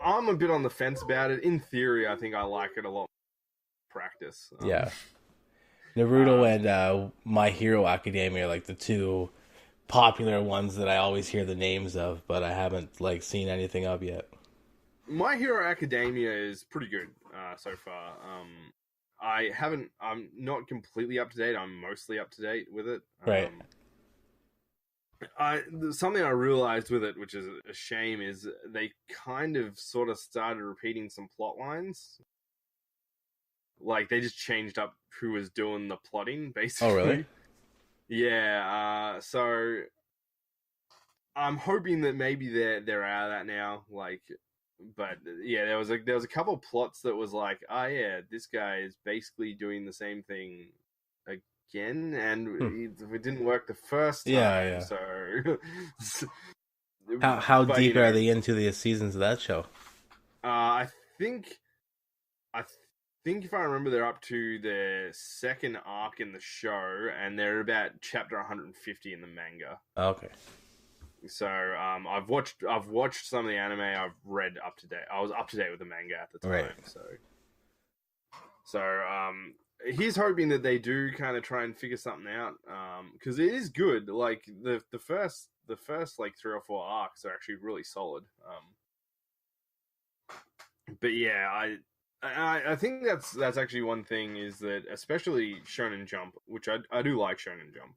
[SPEAKER 5] I'm a bit on the fence about it. In theory, I think I like it a lot. Practice.
[SPEAKER 4] Yeah. Naruto and My Hero Academia are like the two popular ones that I always hear the names of, but I haven't seen anything of yet.
[SPEAKER 5] My Hero Academia is pretty good so far. I'm not completely up to date. I'm mostly up to date with it.
[SPEAKER 4] Right.
[SPEAKER 5] Something I realized with it, which is a shame, is they kind of sort of started repeating some plot lines. Like, they just changed up who was doing the plotting, basically.
[SPEAKER 4] Oh, really?
[SPEAKER 5] Yeah. So I'm hoping that maybe they're out of that now. But yeah, there was a couple of plots that was like, oh yeah, this guy is basically doing the same thing again, and it didn't work the first time.
[SPEAKER 4] Yeah.
[SPEAKER 5] So
[SPEAKER 4] How deep are they into the seasons of that show?
[SPEAKER 5] I think if I remember, they're up to the second arc in the show, and they're about chapter 150 in the manga.
[SPEAKER 4] Okay.
[SPEAKER 5] So I've watched some of the anime. I've read up to date. I was up to date with the manga at the time.
[SPEAKER 4] Right.
[SPEAKER 5] So he's hoping that they do kind of try and figure something out. Because it is good. Like the first 3 or 4 arcs are actually really solid. But yeah, I think that's actually one thing, is that especially Shonen Jump, which I do like Shonen Jump.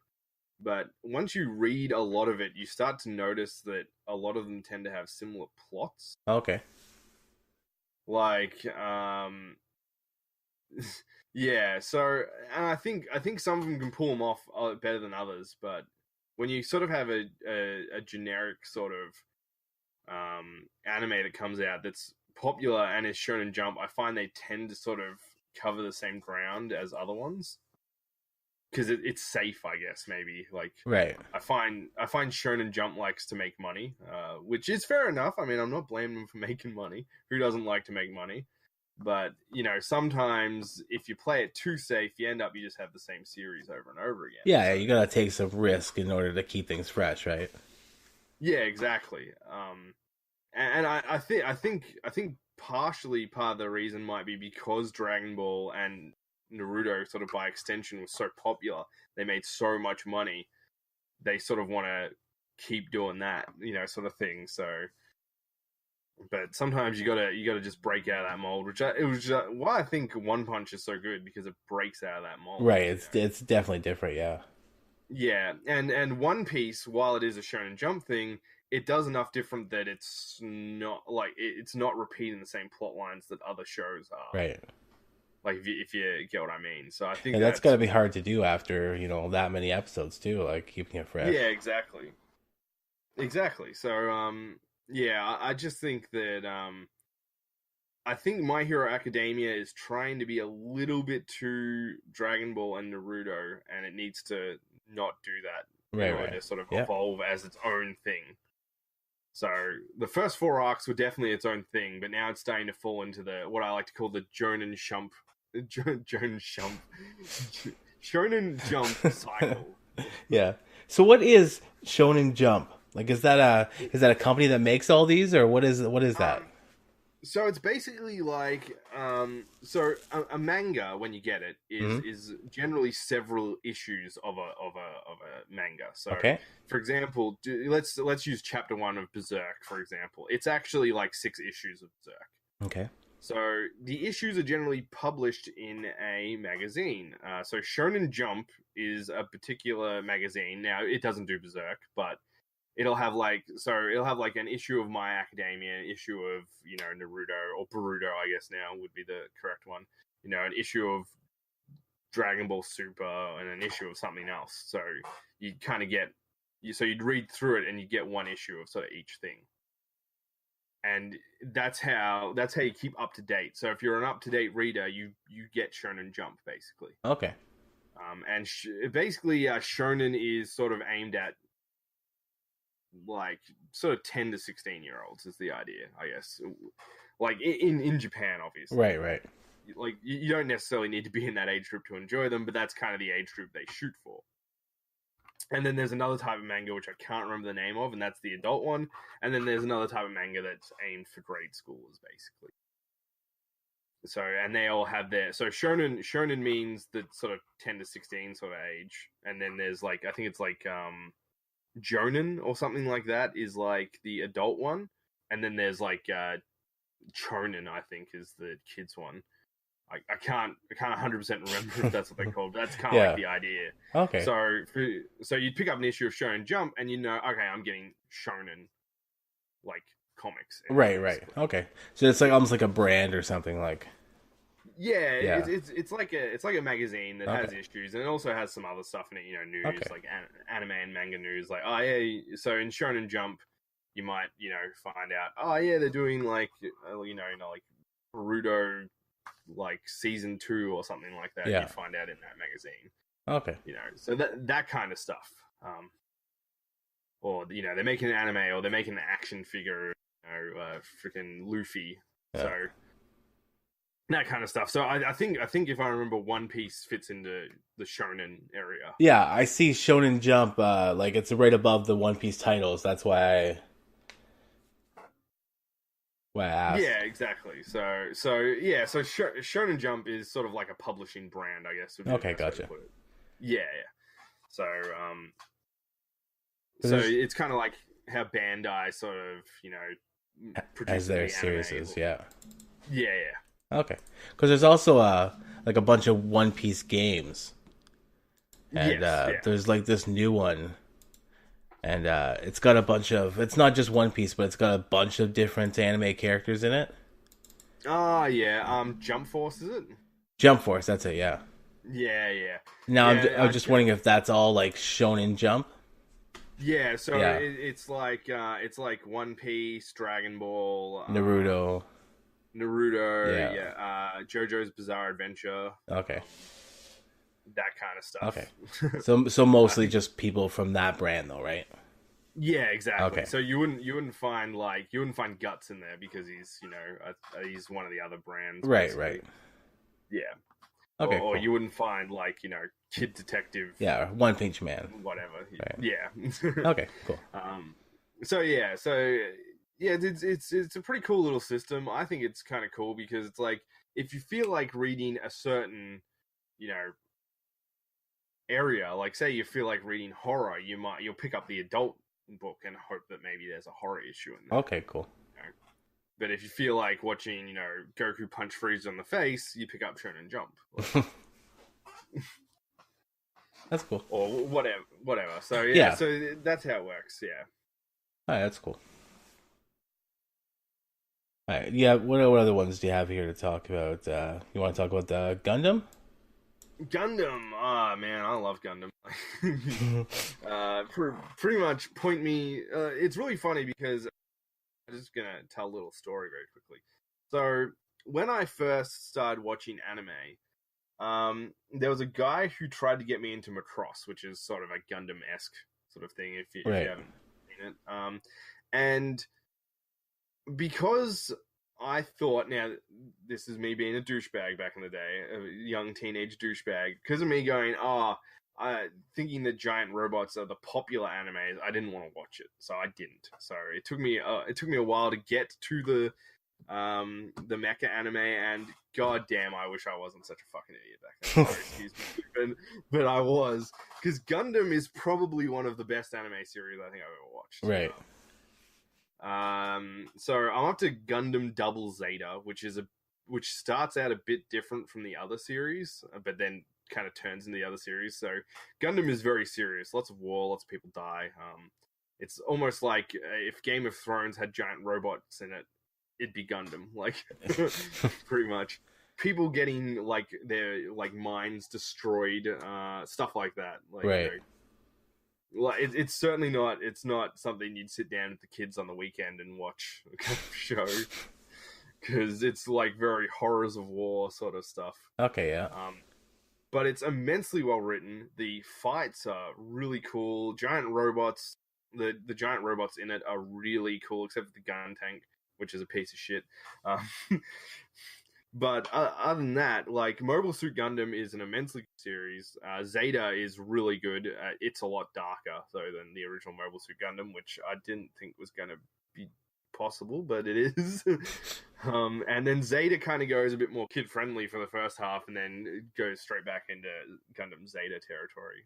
[SPEAKER 5] But once you read a lot of it, you start to notice that a lot of them tend to have similar plots.
[SPEAKER 4] Okay.
[SPEAKER 5] Yeah. So, and I think some of them can pull them off better than others. But when you sort of have a generic sort of anime that comes out that's popular and is Shonen Jump, I find they tend to sort of cover the same ground as other ones. Because it's safe, I guess, maybe.
[SPEAKER 4] Right.
[SPEAKER 5] I find Shonen Jump likes to make money, which is fair enough. I mean, I'm not blaming them for making money. Who doesn't like to make money? But, sometimes if you play it too safe, you just have the same series over and over again.
[SPEAKER 4] Yeah, you gotta take some risk in order to keep things fresh, right?
[SPEAKER 5] Yeah, exactly. And I think partially part of the reason might be because Dragon Ball and Naruto, sort of by extension, was so popular, they made so much money, they sort of want to keep doing that, sort of thing. So, but sometimes you gotta just break out of that mold, why I think One Punch is so good, because it breaks out of that mold.
[SPEAKER 4] Right, it's definitely different, yeah.
[SPEAKER 5] Yeah, and One Piece, while it is a Shonen Jump thing, it does enough different that it's not it's not repeating the same plot lines that other shows are. Right. If you get what I mean. So I think
[SPEAKER 4] that's got to be hard to do after, that many episodes too, keeping it fresh.
[SPEAKER 5] Yeah, exactly. So, I just think that, I think My Hero Academia is trying to be a little bit too Dragon Ball and Naruto, and it needs to not do that.
[SPEAKER 4] Right.
[SPEAKER 5] To sort of evolve as its own thing. So the first 4 arcs were definitely its own thing, but now it's starting to fall into what I like to call the Shonen Jump cycle.
[SPEAKER 4] Yeah. So what is Shonen Jump? Is that a company that makes all these, or what is that?
[SPEAKER 5] So it's basically like a manga when you get it is generally several issues of a manga. So
[SPEAKER 4] Okay.
[SPEAKER 5] for example, let's use chapter 1 of Berserk for example. It's actually like 6 issues of Berserk.
[SPEAKER 4] Okay.
[SPEAKER 5] So the issues are generally published in a magazine. So Shonen Jump is a particular magazine. Now it doesn't do Berserk, but it'll have like an issue of My Academia, an issue of Naruto or Boruto, I guess now would be the correct one. An issue of Dragon Ball Super and an issue of something else. So you kind of you'd read through it and you get one issue of sort of each thing. And that's how you keep up to date. So if you're an up to date reader, you get Shonen Jump basically.
[SPEAKER 4] Okay.
[SPEAKER 5] And basically, Shonen is sort of aimed at like sort of 10 to 16-year-olds is the idea, I guess. Like in Japan, obviously.
[SPEAKER 4] Right.
[SPEAKER 5] Like you don't necessarily need to be in that age group to enjoy them, but that's kind of the age group they shoot for. And then there's another type of manga which I can't remember the name of, and that's the adult one. And then there's another type of manga that's aimed for grade schoolers, basically. So, and they all have so shonen means the sort of 10 to 16 sort of age. And then there's like, I think it's like Jonin or something like that is like the adult one. And then there's like Chonin, I think, is the kids one. I can't 100% remember if that's what they're called, but that's kind of like the idea.
[SPEAKER 4] Okay.
[SPEAKER 5] So you'd pick up an issue of Shonen Jump and okay, I'm getting shonen like comics.
[SPEAKER 4] Right. Okay. So it's like almost like a brand or something like.
[SPEAKER 5] Yeah. It's like a magazine that has issues, and it also has some other stuff in it. News like anime and manga news. Like so in Shonen Jump, you might find out they're doing like like Boruto like season 2 or something like that. You find out in that magazine.
[SPEAKER 4] Okay.
[SPEAKER 5] So that kind of stuff. Or they're making an anime or they're making an action figure, freaking Luffy.
[SPEAKER 4] Yeah.
[SPEAKER 5] So that kind of stuff. So I think if I remember, One Piece fits into the shonen area.
[SPEAKER 4] Yeah, I see Shonen Jump like it's right above the One Piece titles. That's why I asked.
[SPEAKER 5] Yeah, exactly. So Shonen Jump is sort of like a publishing brand, I guess.
[SPEAKER 4] Okay, gotcha.
[SPEAKER 5] Yeah. So it's kind of like how Bandai sort of
[SPEAKER 4] as their series, yeah. Okay, because there's also like a bunch of One Piece games, and there's like this new one. And it's got a bunch of... It's not just One Piece, but it's got a bunch of different anime characters in it.
[SPEAKER 5] Jump Force, is it?
[SPEAKER 4] Jump Force, that's it, yeah.
[SPEAKER 5] Yeah.
[SPEAKER 4] Now, I'm just wondering if that's all, like, Shonen Jump?
[SPEAKER 5] Yeah, so it's like One Piece, Dragon Ball...
[SPEAKER 4] Naruto,
[SPEAKER 5] JoJo's Bizarre Adventure.
[SPEAKER 4] Okay.
[SPEAKER 5] That kind of stuff.
[SPEAKER 4] Okay. So mostly just people from that brand, though, right?
[SPEAKER 5] Yeah, exactly.
[SPEAKER 4] Okay.
[SPEAKER 5] So you wouldn't find Guts in there because he's he's one of the other brands.
[SPEAKER 4] Right.
[SPEAKER 5] Yeah.
[SPEAKER 4] Okay.
[SPEAKER 5] Or you wouldn't find Kid Detective.
[SPEAKER 4] Yeah, One Punch Man.
[SPEAKER 5] Whatever.
[SPEAKER 4] Right.
[SPEAKER 5] Yeah.
[SPEAKER 4] Okay. Cool.
[SPEAKER 5] It's a pretty cool little system. I think it's kind of cool because it's like if you feel like reading a certain area, like say you feel like reading horror, you'll pick up the adult book and hope that maybe there's a horror issue in there.
[SPEAKER 4] Okay, cool.
[SPEAKER 5] But if you feel like watching, Goku punch Frieza in the face, you pick up Shonen Jump.
[SPEAKER 4] That's cool.
[SPEAKER 5] Or whatever. So so that's how it works. Yeah.
[SPEAKER 4] All right, that's cool. All right, yeah. What other ones do you have here to talk about? You want to talk about the Gundam?
[SPEAKER 5] Gundam, man, I love Gundam. Pretty much point me. It's really funny because I'm just gonna tell a little story very quickly. So when I first started watching anime, there was a guy who tried to get me into Macross, which is sort of a Gundam-esque sort of thing. If you haven't seen it, and because I thought, now this is me being a douchebag back in the day, a young teenage douchebag, because of me going, thinking that giant robots are the popular animes, I didn't want to watch it, so I didn't. So it took me a while to get to the mecha anime, and goddamn, I wish I wasn't such a fucking idiot back then. Sorry, excuse me, but I was, because Gundam is probably one of the best anime series I think I've ever watched.
[SPEAKER 4] Right.
[SPEAKER 5] So I'm up to Gundam Double Zeta, which starts out a bit different from the other series, but then kind of turns into the other series. So Gundam is very serious. Lots of war, lots of people die. It's almost like if Game of Thrones had giant robots in it, it'd be Gundam, like pretty much. People getting like their like minds destroyed, stuff like that. Like,
[SPEAKER 4] right.
[SPEAKER 5] It's certainly not. It's not something you'd sit down with the kids on the weekend and watch a kind of show, because it's like very horrors of war sort of stuff.
[SPEAKER 4] Okay, yeah.
[SPEAKER 5] But it's immensely well written. The fights are really cool. Giant robots. The giant robots in it are really cool, except for the gun tank, which is a piece of shit. But other than that, like, Mobile Suit Gundam is an immensely good series. Zeta is really good. It's a lot darker, though, than the original Mobile Suit Gundam, which I didn't think was going to be possible, but it is. And then Zeta kind of goes a bit more kid-friendly for the first half, and then goes straight back into Gundam Zeta territory.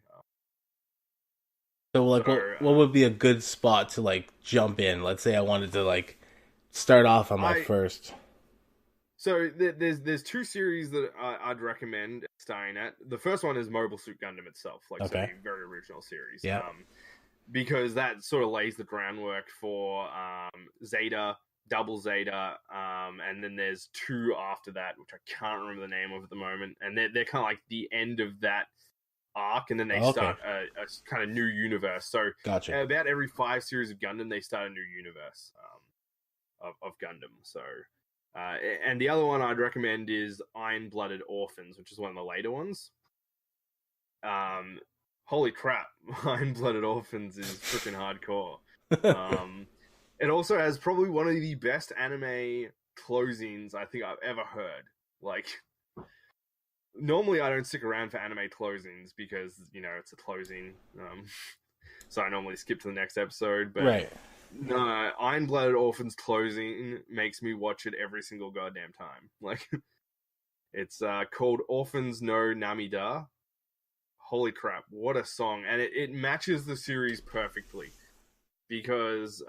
[SPEAKER 4] So, like, what would be a good spot to, like, jump in? Let's say I wanted to, like, start off on my first...
[SPEAKER 5] So there's two series that I'd recommend starting at. The first one is Mobile Suit Gundam itself, like so the very original series.
[SPEAKER 4] Yeah.
[SPEAKER 5] Because that sort of lays the groundwork for Zeta, Double Zeta, and then there's two after that, which I can't remember the name of at the moment. And they're kind of like the end of that arc, and then they start a kind of new universe. So
[SPEAKER 4] gotcha.
[SPEAKER 5] About every 5 series of Gundam, they start a new universe of Gundam. So... and the other one I'd recommend is Iron-Blooded Orphans, which is one of the later ones. Holy crap, Iron-Blooded Orphans is freaking hardcore. It also has probably one of the best anime closings I think I've ever heard. Like, normally I don't stick around for anime closings because, you know, it's a closing. So I normally skip to the next episode. But
[SPEAKER 4] right.
[SPEAKER 5] No, Iron-Blooded Orphans closing makes me watch it every single goddamn time. Like, it's called Orphans no Namida. Holy crap, what a song. And it matches the series perfectly. Because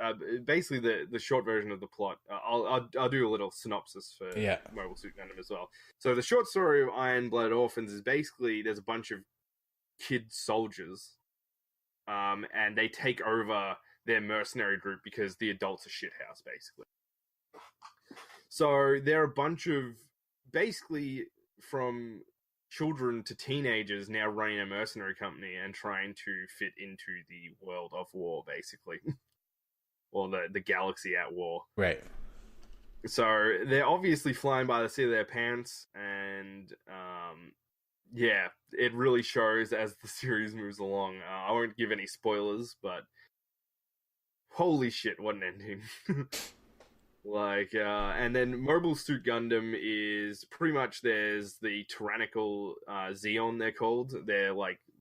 [SPEAKER 5] basically the short version of the plot, I'll do a little synopsis for Mobile Suit Gundam as well. So the short story of Iron-Blooded Orphans is basically there's a bunch of kid soldiers, and they take over their mercenary group because the adults are shithouse, basically. So they're a bunch of, basically, from children to teenagers now running a mercenary company and trying to fit into the world of war, basically. Or the galaxy at war.
[SPEAKER 4] Right.
[SPEAKER 5] So they're obviously flying by the seat of their pants, and yeah, it really shows as the series moves along. I won't give any spoilers, but holy shit, what an ending. Like, and then Mobile Suit Gundam is pretty much, there's the tyrannical Zeon, they're called. They're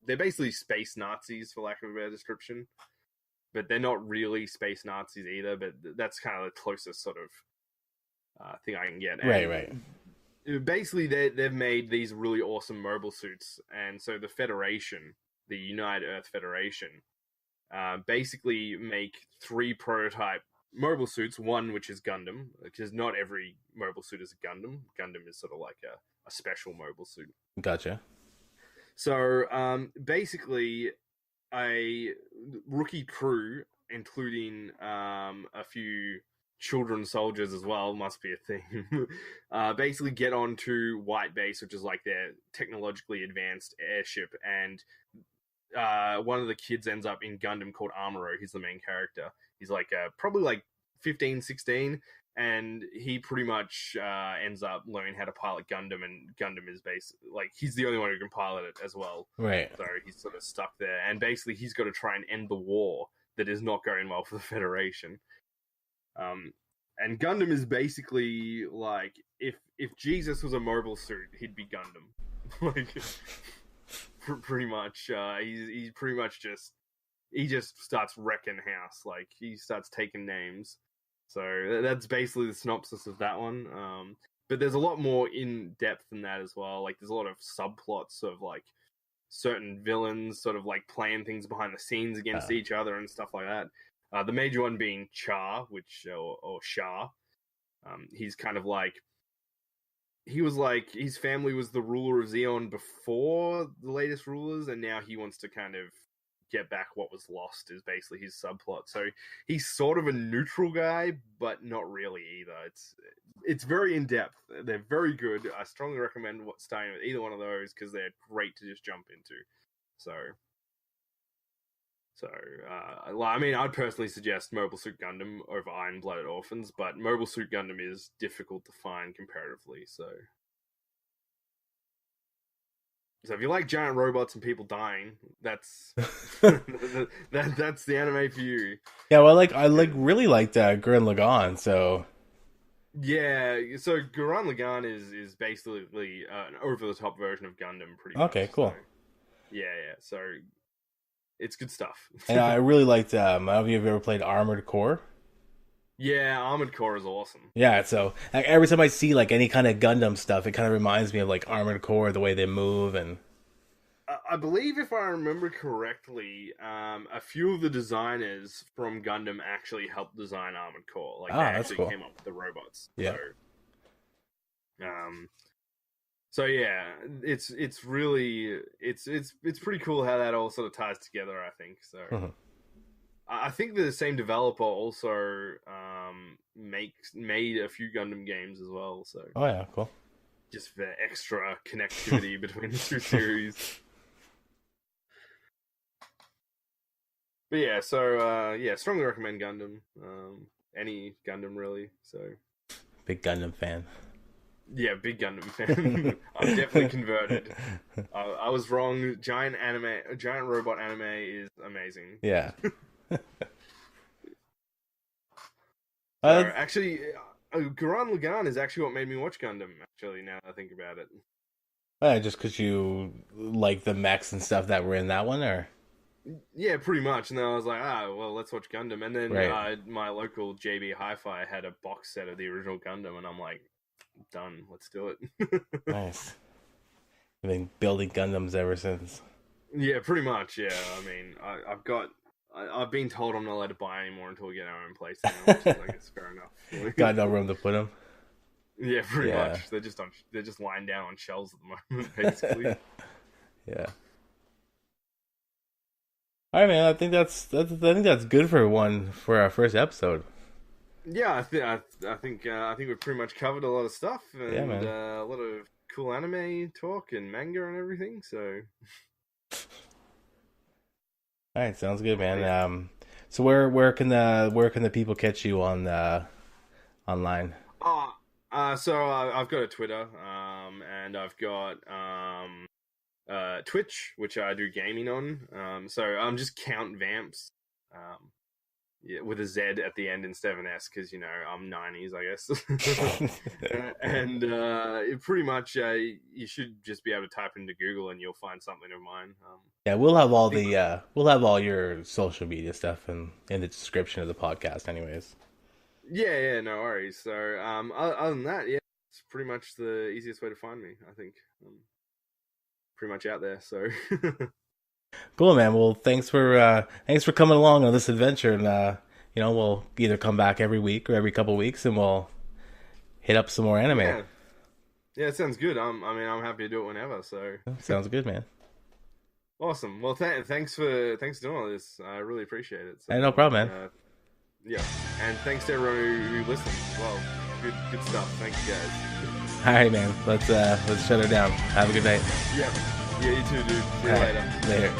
[SPEAKER 5] basically space Nazis, for lack of a better description. But they're not really space Nazis either, but that's kind of the closest sort of thing I can get. And
[SPEAKER 4] right.
[SPEAKER 5] Basically, they've made these really awesome mobile suits, and so the Federation, the United Earth Federation, basically make 3 prototype mobile suits. One, which is Gundam, because not every mobile suit is a Gundam. Gundam is sort of like a special mobile suit.
[SPEAKER 4] Gotcha.
[SPEAKER 5] So, basically, a rookie crew, including a few children soldiers as well, must be a thing, basically get onto White Base, which is like their technologically advanced airship, and one of the kids ends up in Gundam called Amuro. He's the main character. He's like probably like 15, 16, and he pretty much ends up learning how to pilot Gundam, and Gundam is basically, like, he's the only one who can pilot it as well.
[SPEAKER 4] Right.
[SPEAKER 5] So he's sort of stuck there, and basically he's got to try and end the war that is not going well for the Federation. And Gundam is basically like, if Jesus was a mobile suit, he'd be Gundam. Like, pretty much, he's pretty much just, he just starts wrecking house. Like, he starts taking names. So that's basically the synopsis of that one. But there's a lot more in depth than that as well. Like there's a lot of subplots of like certain villains sort of like playing things behind the scenes against each other and stuff like that. The major one being Char, or Shah. He's kind of like, he was like, his family was the ruler of Xeon before the latest rulers, and now he wants to kind of get back what was lost, is basically his subplot. So he's sort of a neutral guy, but not really either. It's very in-depth. They're very good. I strongly recommend starting with either one of those, because they're great to just jump into. I mean, I'd personally suggest Mobile Suit Gundam over Iron Blooded Orphans, but Mobile Suit Gundam is difficult to find comparatively, so if you like giant robots and people dying, that's that's the anime for you.
[SPEAKER 4] Yeah, well, I really liked Gurren Lagann, so...
[SPEAKER 5] Yeah, so Gurren Lagann is basically an over-the-top version of Gundam, pretty much.
[SPEAKER 4] Okay, cool.
[SPEAKER 5] So, yeah, so... It's good stuff.
[SPEAKER 4] And I really liked, I don't know if you've ever played Armored Core.
[SPEAKER 5] Yeah, Armored Core is awesome.
[SPEAKER 4] Yeah, so like, every time I see like any kind of Gundam stuff, it kind of reminds me of like Armored Core, the way they move. And
[SPEAKER 5] I believe, if I remember correctly, a few of the designers from Gundam actually helped design Armored Core. Like, they actually came up with the robots.
[SPEAKER 4] Yeah.
[SPEAKER 5] So yeah, it's really it's pretty cool how that all sort of ties together, I think. So I think the same developer also made a few Gundam games as well. So
[SPEAKER 4] oh yeah, cool.
[SPEAKER 5] Just for extra connectivity between the two series. But yeah, so strongly recommend Gundam. Any Gundam really. So
[SPEAKER 4] big Gundam fan.
[SPEAKER 5] Yeah, big Gundam fan. I'm definitely converted. I was wrong. Giant robot anime is amazing.
[SPEAKER 4] Yeah.
[SPEAKER 5] Actually, Gurren Lagann is actually what made me watch Gundam. Actually, now that I think about it.
[SPEAKER 4] Just because you like the mechs and stuff that were in that one, or?
[SPEAKER 5] Yeah, pretty much. And then I was like, well, let's watch Gundam. And then my local JB Hi-Fi had a box set of the original Gundam, and I'm like, done. Let's do it.
[SPEAKER 4] Nice. I've been building Gundams ever since.
[SPEAKER 5] Yeah, pretty much. Yeah, I mean, I've been told I'm not allowed to buy anymore until we get our own place now, which is, I guess, fair enough.
[SPEAKER 4] Got no room to put them.
[SPEAKER 5] Yeah, pretty much. They're just lying down on shelves at the moment, basically.
[SPEAKER 4] Yeah. All right, man. I think that's good for our first episode.
[SPEAKER 5] Yeah, I think we've pretty much covered a lot of stuff, and a lot of cool anime talk and manga and everything. So,
[SPEAKER 4] all right, sounds good, man. So where can the people catch you on online?
[SPEAKER 5] So I've got a Twitter, and I've got Twitch, which I do gaming on. So I'm just Count Vamps. Yeah, with a Z at the end instead of an S, because, I'm 90s, I guess. And pretty much you should just be able to type into Google and you'll find something of mine.
[SPEAKER 4] Yeah, we'll have all your social media stuff in the description of the podcast anyways.
[SPEAKER 5] Yeah, no worries. So other than that, yeah, it's pretty much the easiest way to find me, I think. Pretty much out there, so...
[SPEAKER 4] Cool, man. Well, thanks for coming along on this adventure, and we'll either come back every week or every couple of weeks, and we'll hit up some more anime.
[SPEAKER 5] Yeah, it sounds good. I'm happy to do it whenever. So
[SPEAKER 4] sounds good, man.
[SPEAKER 5] Awesome. Well, thanks for doing all this. I really appreciate it. So,
[SPEAKER 4] hey, no problem, man.
[SPEAKER 5] Yeah, and thanks to everyone who listened as well. Good stuff. Thank you guys.
[SPEAKER 4] All right, man. Let's shut her down. Have a good night.
[SPEAKER 5] Yeah, you too, dude. See you later.
[SPEAKER 4] Later.